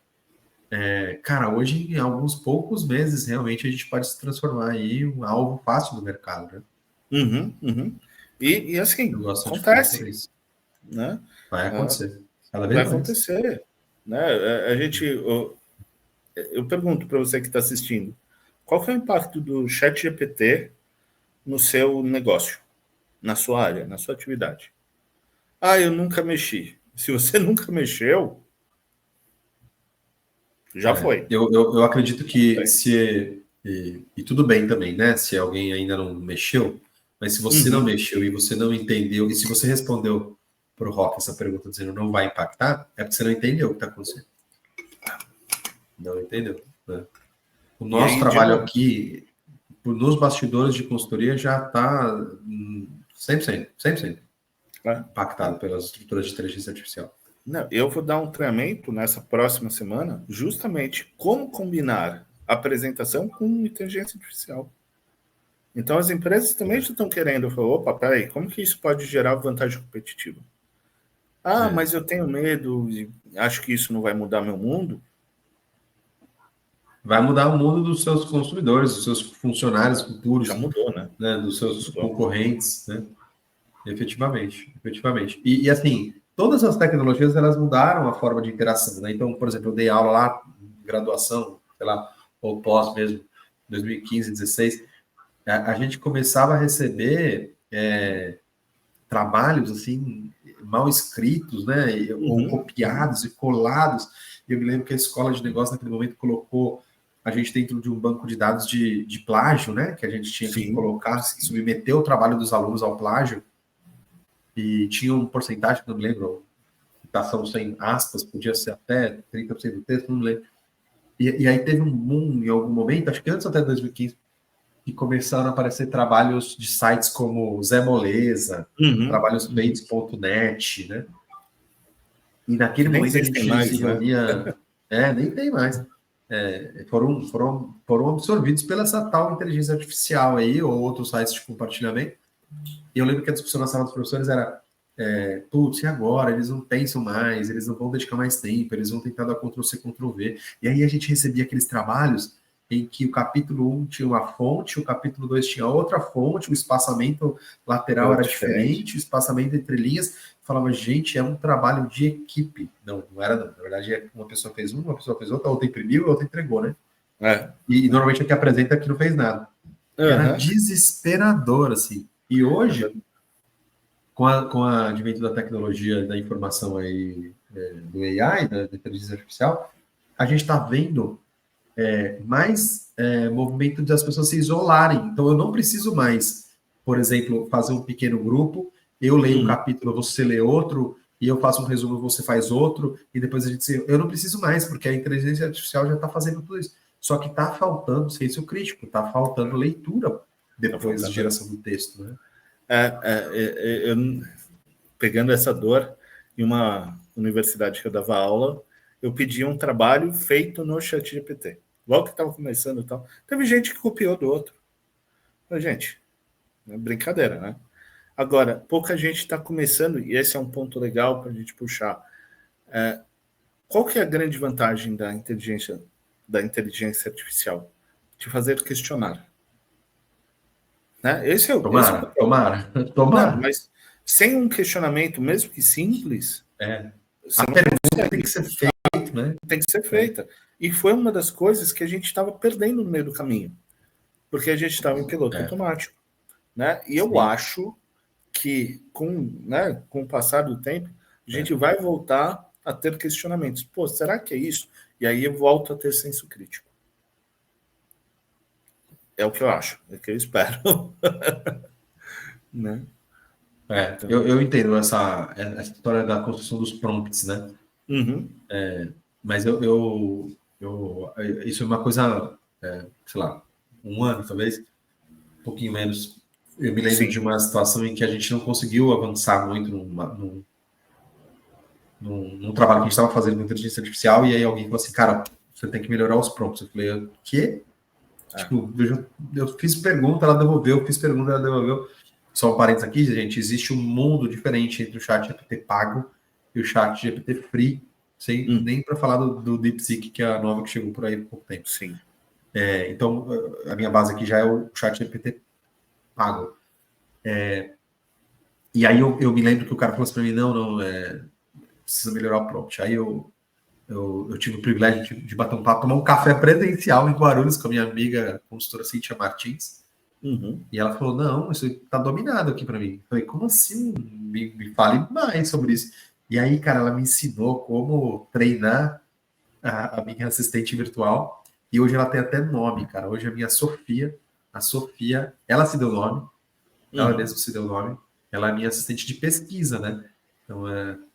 Cara, hoje, em alguns poucos meses, realmente, a gente pode se transformar em um alvo fácil do mercado, né? E assim, acontece. Isso, né? Vai acontecer. Cada vez vai acontecer. Né? A gente... Eu pergunto para você que está assistindo, qual que é o impacto do ChatGPT no seu negócio, na sua área, na sua atividade? Eu nunca mexi. Se você nunca mexeu, já foi. Eu acredito que e tudo bem também, né? Se alguém ainda não mexeu, mas se você não mexeu e você não entendeu, e se você respondeu para o Rock essa pergunta dizendo não vai impactar, é porque você não entendeu o que está acontecendo. Não entendeu, né? O nosso trabalho aqui, nos bastidores de consultoria, já está 100% impactado pelas estruturas de inteligência artificial. Não, eu vou dar um treinamento nessa próxima semana, justamente como combinar apresentação com inteligência artificial. Então, as empresas também estão querendo. Eu falo, opa, peraí, como que isso pode gerar vantagem competitiva? Mas eu tenho medo, e acho que isso não vai mudar meu mundo. Vai mudar o mundo dos seus consumidores, dos seus funcionários futuros. Já mudou, né? Dos seus concorrentes, né? Efetivamente. E assim, todas as tecnologias, elas mudaram a forma de interação, né? Então, por exemplo, eu dei aula lá, graduação, sei lá, ou pós mesmo, 2015, 16, a gente começava a receber trabalhos, assim, mal escritos, né? Ou copiados e colados. Eu me lembro que a escola de negócio, naquele momento, colocou a gente dentro de um banco de dados de plágio, né? Que a gente tinha que colocar, submeter o trabalho dos alunos ao plágio. E tinha um porcentagem, não me lembro, citação sem aspas, podia ser até 30% do texto, não me lembro. E aí teve um boom em algum momento, acho que antes até 2015, que começaram a aparecer trabalhos de sites como Zé Moleza, trabalhos feitos.net, né? E naquele momento a gente mais, se reunia... nem tem mais. Foram absorvidos pela essa tal inteligência artificial aí, ou outros sites de compartilhamento. E eu lembro que a discussão na sala dos professores era putz, e agora? Eles não pensam mais, eles não vão dedicar mais tempo, eles vão tentar dar Ctrl-C, Ctrl-V. E aí a gente recebia aqueles trabalhos em que o capítulo 1 tinha uma fonte, o capítulo 2 tinha outra fonte, o espaçamento lateral era diferente, o espaçamento entre linhas. Falava, gente, é um trabalho de equipe. Não era não. Na verdade, uma pessoa fez uma pessoa fez outra, outra imprimiu e outra entregou, né? E normalmente a que apresenta que não fez nada. Era desesperador, assim. E hoje, com o advento da tecnologia da informação aí, do AI, da inteligência artificial, a gente está vendo mais movimento das pessoas se isolarem. Então, eu não preciso mais, por exemplo, fazer um pequeno grupo, eu leio um capítulo, você lê outro, e eu faço um resumo, você faz outro, e depois a gente... Eu não preciso mais, porque a inteligência artificial já está fazendo tudo isso. Só que está faltando senso crítico, está faltando leitura depois da geração do texto, né? Eu, pegando essa dor, em uma universidade que eu dava aula, eu pedi um trabalho feito no ChatGPT. Logo que estava começando e tal, teve gente que copiou do outro. Mas, gente, é brincadeira, né? Agora, pouca gente está começando, e esse é um ponto legal para a gente puxar. Qual que é a grande vantagem da inteligência artificial? Te fazer questionar. Né? Esse é o Tomara. Não, mas sem um questionamento, mesmo que simples, a pergunta tem que ser feita, né? Tem que ser feita. E foi uma das coisas que a gente estava perdendo no meio do caminho, porque a gente estava em piloto automático, né? E eu acho que com o passar do tempo a gente vai voltar a ter questionamentos. Pô, será que é isso? E aí eu volto a ter senso crítico. É o que eu acho, é o que eu espero. Né? Então... eu entendo essa história da construção dos prompts, né? Mas isso é uma coisa, sei lá, um ano, talvez, um pouquinho menos. Eu me lembro de uma situação em que a gente não conseguiu avançar muito num trabalho que a gente estava fazendo com inteligência artificial, e aí alguém falou assim, cara, você tem que melhorar os prompts. Eu falei, o quê? Tipo, eu fiz pergunta, ela devolveu, eu fiz pergunta, ela devolveu. Só um parênteses aqui, gente, existe um mundo diferente entre o chat GPT pago e o chat GPT free, sem nem para falar do DeepSeek, que é a nova que chegou por aí há pouco tempo. Sim. Então, a minha base aqui já é o chat GPT pago. E aí eu me lembro que o cara falou assim para mim, não, precisa melhorar o prompt. Aí eu tive o privilégio de bater um papo, tomar um café presencial em Guarulhos com a minha amiga consultora Cíntia Martins. E ela falou, não, isso tá dominado aqui para mim. Eu falei, como assim? Me fale mais sobre isso. E aí, cara, ela me ensinou como treinar a minha assistente virtual. E hoje ela tem até nome, cara. Hoje a minha Sofia, ela se deu nome. Ela mesma se deu nome. Ela é minha assistente de pesquisa, né? Então,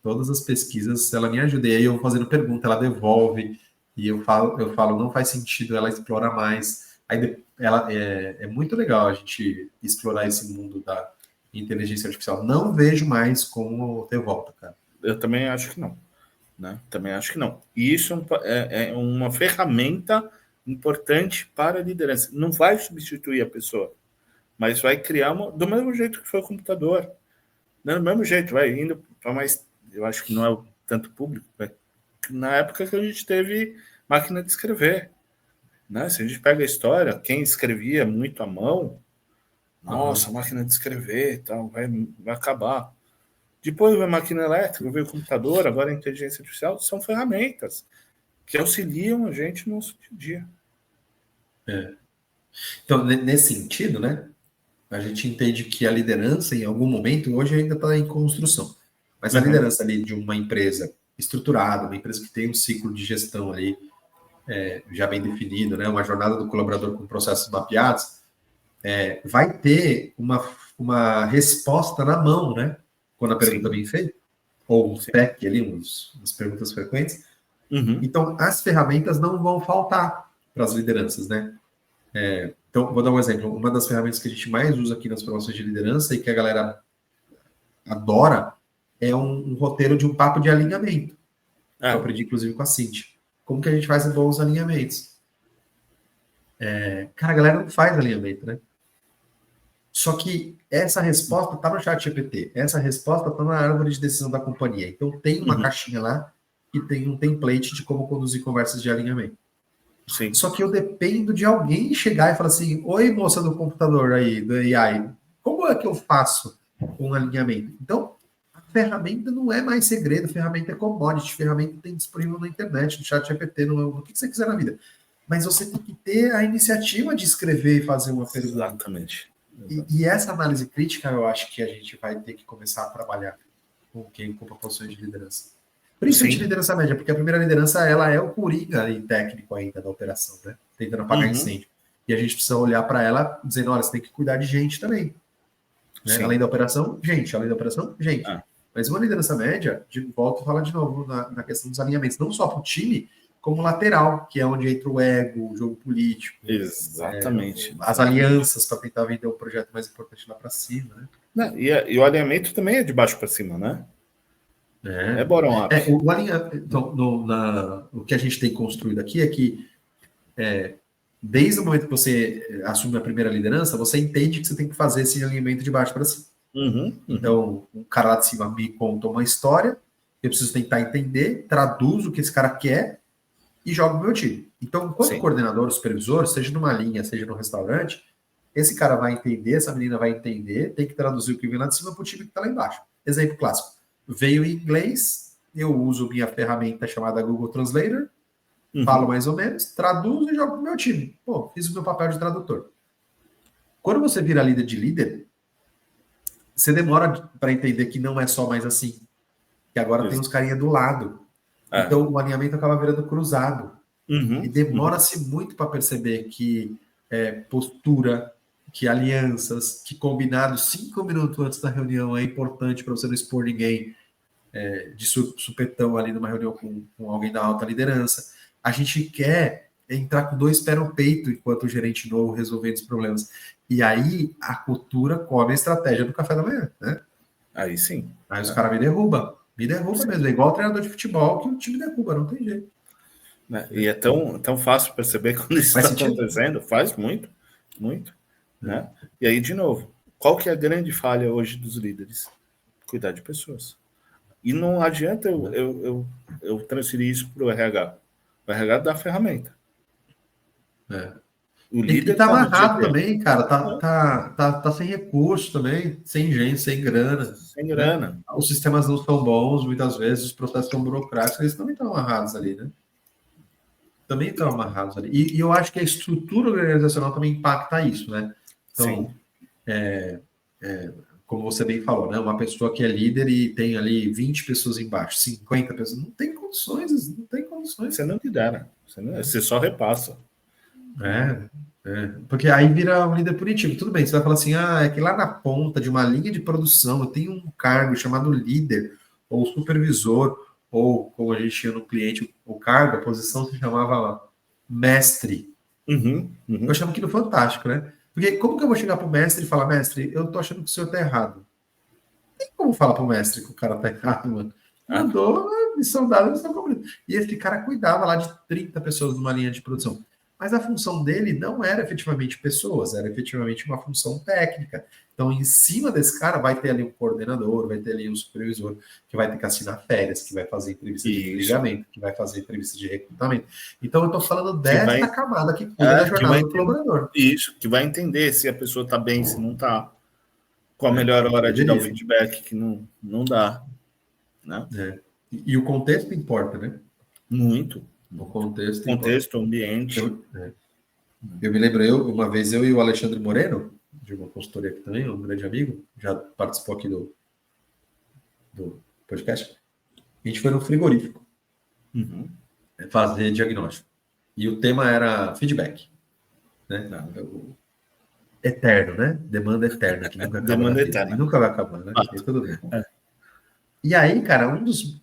todas as pesquisas, ela me ajuda. E aí eu fazendo pergunta, ela devolve. E eu falo, não faz sentido, ela explora mais. Aí é muito legal a gente explorar esse mundo da inteligência artificial. Não vejo mais como ter volta, cara. Eu também acho que não. Né? Também acho que não. E isso é uma ferramenta importante para a liderança. Não vai substituir a pessoa, mas vai criar do mesmo jeito que foi o computador. Né? Do mesmo jeito, vai indo para mais... Eu acho que não é tanto público. Né? Na época que a gente teve máquina de escrever. Né? Se a gente pega a história, quem escrevia muito à mão, nossa, máquina de escrever e tal, vai acabar. Depois veio a máquina elétrica, veio o computador, agora a inteligência artificial, são ferramentas que auxiliam a gente no nosso dia. Então, nesse sentido, né, a gente entende que a liderança, em algum momento, hoje ainda está em construção, mas a liderança ali de uma empresa estruturada, uma empresa que tem um ciclo de gestão ali já bem definido, né, uma jornada do colaborador com processos mapeados, vai ter uma resposta na mão, né, quando a pergunta é bem feita, ou um PEC ali, umas perguntas frequentes. Então, as ferramentas não vão faltar para as lideranças, né? Então, vou dar um exemplo. Uma das ferramentas que a gente mais usa aqui nas formações de liderança e que a galera adora é um roteiro de um papo de alinhamento. Eu aprendi, inclusive, com a Cintia. Como que a gente faz bons alinhamentos? Cara, a galera não faz alinhamento, né? Só que essa resposta está no chat GPT. Essa resposta está na árvore de decisão da companhia. Então, tem uma caixinha lá que tem um template de como conduzir conversas de alinhamento. Sim. Só que eu dependo de alguém chegar e falar assim, oi, moça do computador aí, do AI, como é que eu faço um alinhamento? Então, a ferramenta não é mais segredo, a ferramenta é commodity, a ferramenta tem disponível na internet, no chat GPT, no que você quiser na vida. mas você tem que ter a iniciativa de escrever e fazer uma pergunta. Exatamente. E essa análise crítica, eu acho que a gente vai ter que começar a trabalhar com quem ocupa posições de liderança. Principalmente liderança média, porque a primeira liderança, ela é o coringa e técnico ainda da operação, né? Tentando apagar incêndio. E a gente precisa olhar para ela dizendo, olha, você tem que cuidar de gente também. Né? Além da operação, gente. Além da operação, gente. Mas uma liderança média, volto a falar de novo na questão dos alinhamentos, não só para o time, como lateral, que é onde entra o ego, o jogo político. Exatamente. As alianças para tentar vender o projeto mais importante lá para cima, né? Não, e o alinhamento também é de baixo para cima, né? É bottom-up. Então, o que a gente tem construído aqui é que desde o momento que você assume a primeira liderança, você entende que você tem que fazer esse alinhamento de baixo para cima. Então, o cara lá de cima me conta uma história, eu preciso tentar entender, traduzo o que esse cara quer e jogo no meu time. Então, quando o coordenador, o supervisor, seja numa linha, seja no restaurante, esse cara vai entender, essa menina vai entender, tem que traduzir o que vem lá de cima para o time que está lá embaixo. Exemplo clássico. Veio em inglês, eu uso minha ferramenta chamada Google Translator, falo mais ou menos, traduzo e jogo pro meu time. Pô, fiz o meu papel de tradutor. Quando você vira líder de líder, você demora para entender que não é só mais assim. Que agora tem uns carinha do lado. Então o alinhamento acaba virando cruzado. E demora-se muito para perceber que postura, que alianças, que combinado 5 minutos antes da reunião é importante para você não expor ninguém de supetão ali numa reunião com alguém da alta liderança. A gente quer entrar com 2 pés no peito enquanto o gerente novo resolvendo os problemas. E aí a cultura come a estratégia do café da manhã, né? Aí sim. Aí os caras me derrubam mesmo. É igual treinador de futebol que o time derruba, não tem jeito. E é tão fácil perceber quando isso está acontecendo. Faz muito. Né? E aí, de novo, qual que é a grande falha hoje dos líderes? Cuidar de pessoas. E não adianta eu transferir isso para o RH. O RH dá a ferramenta. O líder tá amarrado também, cara. Tá sem recurso também, sem gente, sem grana. Sem grana. Né? Os sistemas não são bons, muitas vezes os processos são burocráticos, eles também estão amarrados ali, né? Também estão amarrados ali. E eu acho que a estrutura organizacional também impacta isso, né? Então, como você bem falou, né? Uma pessoa que é líder e tem ali 20 pessoas embaixo, 50 pessoas, não tem condições. Você não lidera, você só repassa. Porque aí vira um líder punitivo. Tudo bem, você vai falar assim, é que lá na ponta de uma linha de produção eu tenho um cargo chamado líder, ou supervisor, ou como a gente tinha no cliente, o cargo, a posição se chamava mestre. Eu chamo aquilo fantástico, né? Porque como que eu vou chegar pro mestre e falar, mestre, eu tô achando que o senhor tá errado? Não tem como falar pro mestre que o cara tá errado, mano. Mandou a missão dada, missão cumprida. E esse cara cuidava lá de 30 pessoas numa linha de produção. Mas a função dele não era efetivamente pessoas, era efetivamente uma função técnica. Então, em cima desse cara, vai ter ali um coordenador, vai ter ali um supervisor, que vai ter que assinar férias, que vai fazer entrevista de ligamento, que vai fazer entrevista de recrutamento. Então, eu estou falando dessa camada que cuida da jornada do colaborador. Isso, que vai entender se a pessoa está bem, se não está. Qual a melhor hora de dar o feedback que não dá. Né? E o contexto importa, né? Muito. O contexto, o ambiente. Eu me lembro, uma vez eu e o Alexandre Moreno, de uma consultoria aqui também, um grande amigo, já participou aqui do podcast, a gente foi no frigorífico fazer diagnóstico. E o tema era feedback. Né? Eterno, né? Demanda eterna, que nunca acaba. Demanda eterna. Nunca vai acabar, né? E tudo bem. E aí, cara, um dos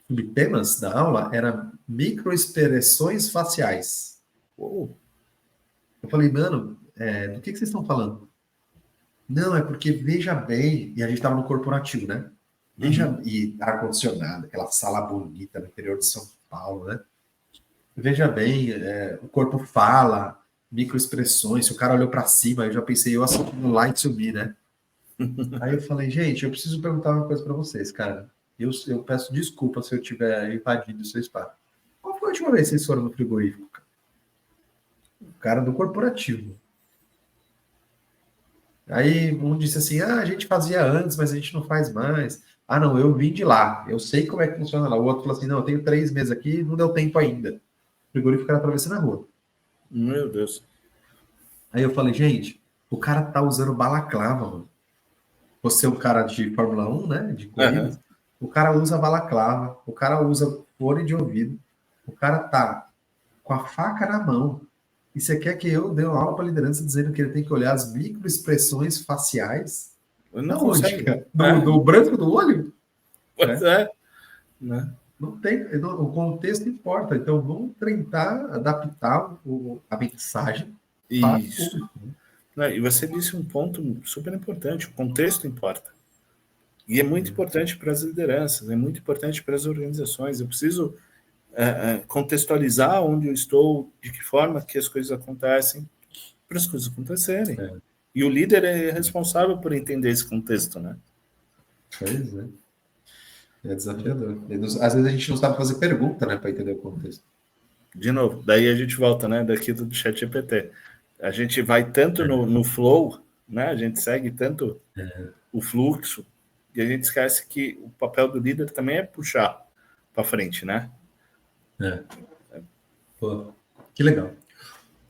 subtemas da aula era microexpressões faciais. Eu falei, mano, do que vocês estão falando? Não, é porque veja bem, e a gente estava no corporativo, né? E ar-condicionado, aquela sala bonita no interior de São Paulo, né? Veja bem, o corpo fala, microexpressões, se o cara olhou para cima, eu já pensei, eu assistindo Light to Me, né? Aí eu falei, gente, eu preciso perguntar uma coisa para vocês, cara. Eu peço desculpa se eu tiver invadido o seu espaço. Qual foi a última vez que vocês foram no frigorífico? O cara do corporativo. Aí um disse assim, a gente fazia antes, mas a gente não faz mais. Ah, não, eu vim de lá, eu sei como é que funciona lá. O outro falou assim, não, eu tenho 3 meses aqui, não deu tempo ainda. O frigorífico era atravessando a rua. Meu Deus. Aí eu falei, gente, o cara tá usando balaclava, mano. Você é um cara de Fórmula 1, né? De Aham. corridas. O cara usa balaclava, o cara usa fone de ouvido, o cara tá com a faca na mão. E você quer que eu dê uma aula para liderança dizendo que ele tem que olhar as microexpressões faciais? Não Da onde, consegue. cara? Do branco do olho? Pois Né? é. Né? Não tem, o contexto importa. Então vamos tentar adaptar a mensagem para o Isso. público. Né? E você disse um ponto super importante: o contexto importa. E é muito importante para as lideranças, é muito importante para as organizações. Eu preciso contextualizar onde eu estou, de que forma que as coisas acontecem, para as coisas acontecerem. É. E o líder é responsável por entender esse contexto, né? Pois é. É desafiador. Às vezes a gente não sabe fazer pergunta, né, para entender o contexto. De novo, daí a gente volta, né, daqui do ChatGPT. A gente vai tanto no flow, né? A gente segue tanto o fluxo, e a gente esquece que o papel do líder também é puxar para frente, né? É. Pô, que legal.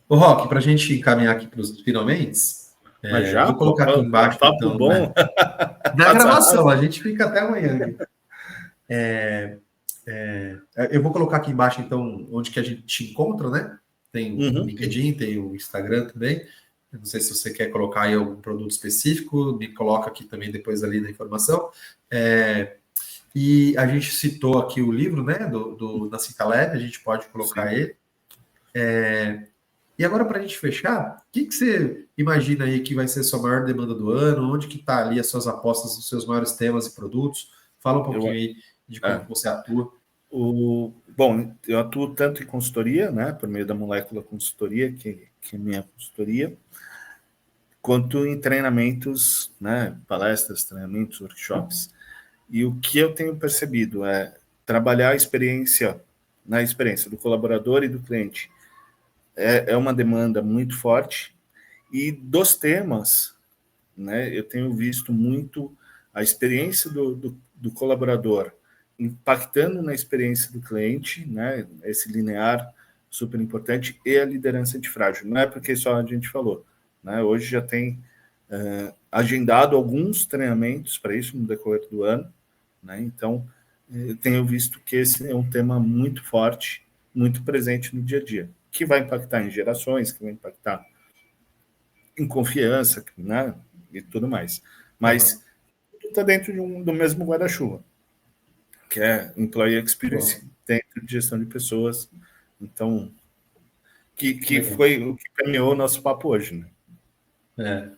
Ô, Rock, para a gente encaminhar aqui para os finalmente, Mas já, vou colocar aqui embaixo, papo então, né? bom. Na Passa gravação, rápido. a gente fica até amanhã aqui. Eu vou colocar aqui embaixo, então, onde que a gente te encontra, né? Tem o Uhum. LinkedIn, tem o Instagram também. Eu não sei se você quer colocar aí algum produto específico, me coloca aqui também depois ali na informação. E a gente citou aqui o livro, né, do Nassim Taleb, a gente pode colocar Sim. ele. E agora, para a gente fechar, o que você imagina aí que vai ser a sua maior demanda do ano? Onde que está ali as suas apostas, os seus maiores temas e produtos? Fala um pouquinho aí de como que você atua. Bom, eu atuo tanto em consultoria, né, por meio da Molécula Consultoria, que é minha consultoria, quanto em treinamentos, né, palestras, treinamentos, workshops. E o que eu tenho percebido é trabalhar a experiência, na experiência do colaborador e do cliente. É uma demanda muito forte. E dos temas, né, eu tenho visto muito a experiência do colaborador impactando na experiência do cliente, né, esse linear super importante, e a liderança antifrágil. Não é porque só a gente falou, né, hoje já tem agendado alguns treinamentos para isso no decorrer do ano, né, então eu tenho visto que esse é um tema muito forte, muito presente no dia a dia, que vai impactar em gerações, que vai impactar em confiança, né, e tudo mais. Mas tudo está dentro do mesmo guarda-chuva, que é Employee Experience, Bom, dentro de gestão de pessoas. Então, que legal. foi o que permeou o nosso papo hoje, né?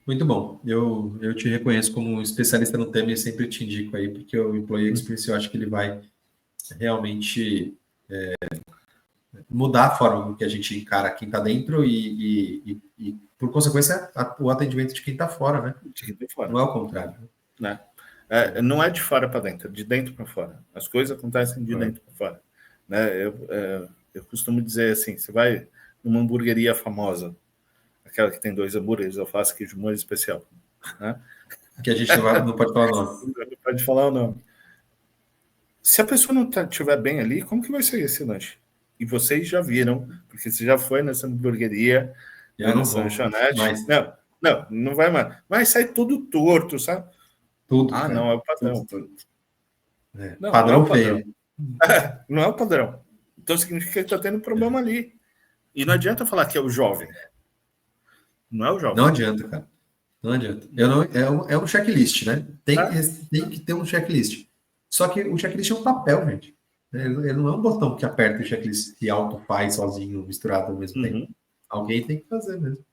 Muito bom. Eu te reconheço como um especialista no tema e sempre te indico aí, porque o Employee Experience eu acho que ele vai realmente mudar a forma com que a gente encara quem está dentro e, por consequência, o atendimento de quem está fora, né? De fora, Não é o contrário. né? Não é de fora para dentro, é de dentro para fora. As coisas acontecem de dentro para fora. Né? Eu costumo dizer assim, você vai numa hamburgueria famosa, aquela que tem 2 hambúrgueres, alface, queijo, molho especial, né? Que a gente não pode falar não. Não pode falar o nome. Se a pessoa não estiver bem ali, como que vai ser esse lanche? E vocês já viram, porque você já foi nessa hamburgueria, né, Eu não nessa vou. lanchonete. Mas Não vai mais. Mas sai tudo torto, sabe? tudo, Ah, cara. não, é o Tudo, padrão. tudo. Não é o Padrão padrão. feio. Não é o padrão. Então significa que está tendo um problema ali. E não adianta falar que é o jovem. Não é o Não jovem. adianta, cara. Não adianta. Eu não, é um checklist, né? Tá? Tem que ter um checklist. Só que o checklist é um papel, gente. Ele não é um botão que aperta o checklist e auto faz sozinho, misturado ao mesmo tempo. Uhum, Alguém tem que fazer mesmo.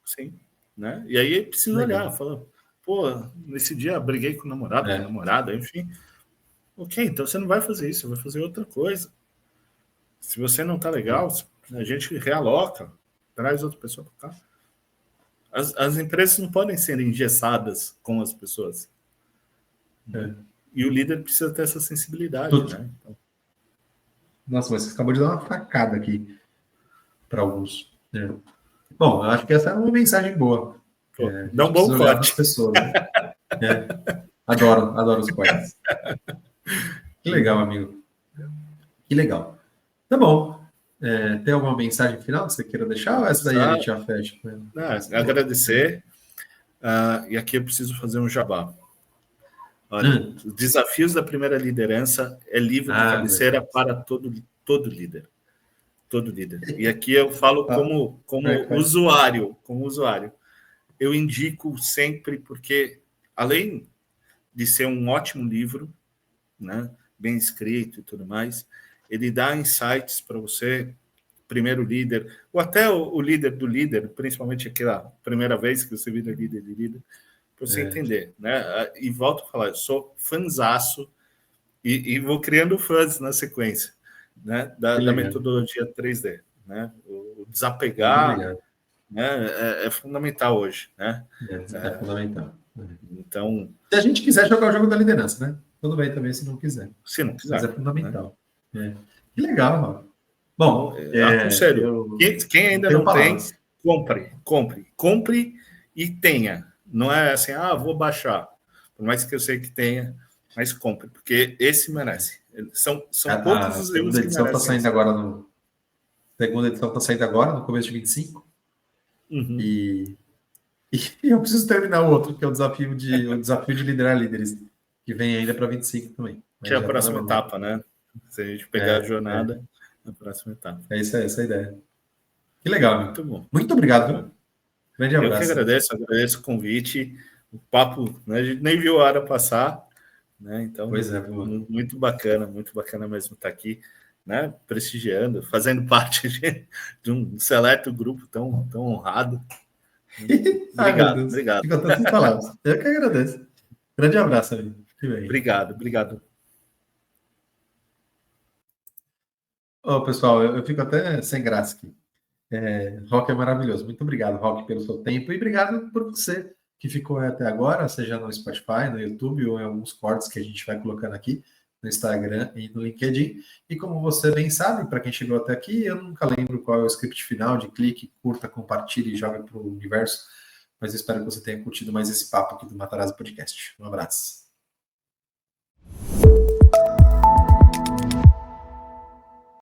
sim. Né? E aí precisa olhar, Legal. falar, pô, nesse dia briguei com o namorado, com a É, namorada, enfim. Ok, então você não vai fazer isso, você vai fazer outra coisa. Se você não tá legal, a gente realoca, traz outra pessoa para cá. As empresas não podem ser engessadas com as pessoas. é. E o líder precisa ter essa sensibilidade, Tudo. né? Então, Nossa, mas você acabou de dar uma facada aqui para alguns. Bom, eu acho que essa é uma mensagem boa. pô, A dá gente um bom precisa olhar para as corte. pessoas, né? Adoro os cortes. Que legal, amigo. Que legal. Tá bom. Tem alguma mensagem final que você queira deixar ou essa daí a gente já fecha? Agradecer. E aqui eu preciso fazer um jabá. Olha, os desafios da primeira liderança é livro de cabeceira para todo líder. Todo líder. E aqui eu falo como usuário. Eu indico sempre, porque além de ser um ótimo livro, né, bem escrito e tudo mais, ele dá insights para você, primeiro líder, ou até o líder do líder, principalmente aquela primeira vez que você vira líder de líder, para você entender, né? E volto a falar, eu sou fãzaço e vou criando fãs na sequência, né? Da metodologia 3D, né? O desapegar, né? É fundamental hoje, né? É fundamental. Então, se a gente quiser jogar o jogo da liderança, né? Tudo bem também se não quiser. Se não quiser. Mas é fundamental. Né? Que legal, Raul. Bom, aconselho. Quem ainda não tem, compre e tenha. Não é assim, vou baixar. Por mais que eu sei que tenha, mas compre, porque esse merece. São poucos os livros que merecem. Segunda edição está saindo agora, no começo de 25. E eu preciso terminar o outro, que é o desafio de liderar líderes, que vem ainda para 25 também. Que é a próxima etapa, né? Se a gente pegar a jornada, a próxima etapa. É isso aí, essa a ideia. Que legal, muito bom. Muito obrigado, viu? Grande abraço. Eu que agradeço o convite. O papo, né, a gente nem viu a hora passar, né? Então, muito bacana mesmo estar aqui, né? Prestigiando, fazendo parte de um seleto grupo tão honrado. Obrigado. Fico até sem palavras. Eu que agradeço. Grande abraço, amigo. Obrigado. Pessoal, eu fico até sem graça aqui. Rock é maravilhoso. Muito obrigado, Rock, pelo seu tempo e obrigado por você que ficou até agora, seja no Spotify, no YouTube ou em alguns cortes que a gente vai colocando aqui no Instagram e no LinkedIn. E como você bem sabe, para quem chegou até aqui, eu nunca lembro qual é o script final de clique, curta, compartilhe e joga para o universo. Mas eu espero que você tenha curtido mais esse papo aqui do Matarazzo Podcast. Um abraço.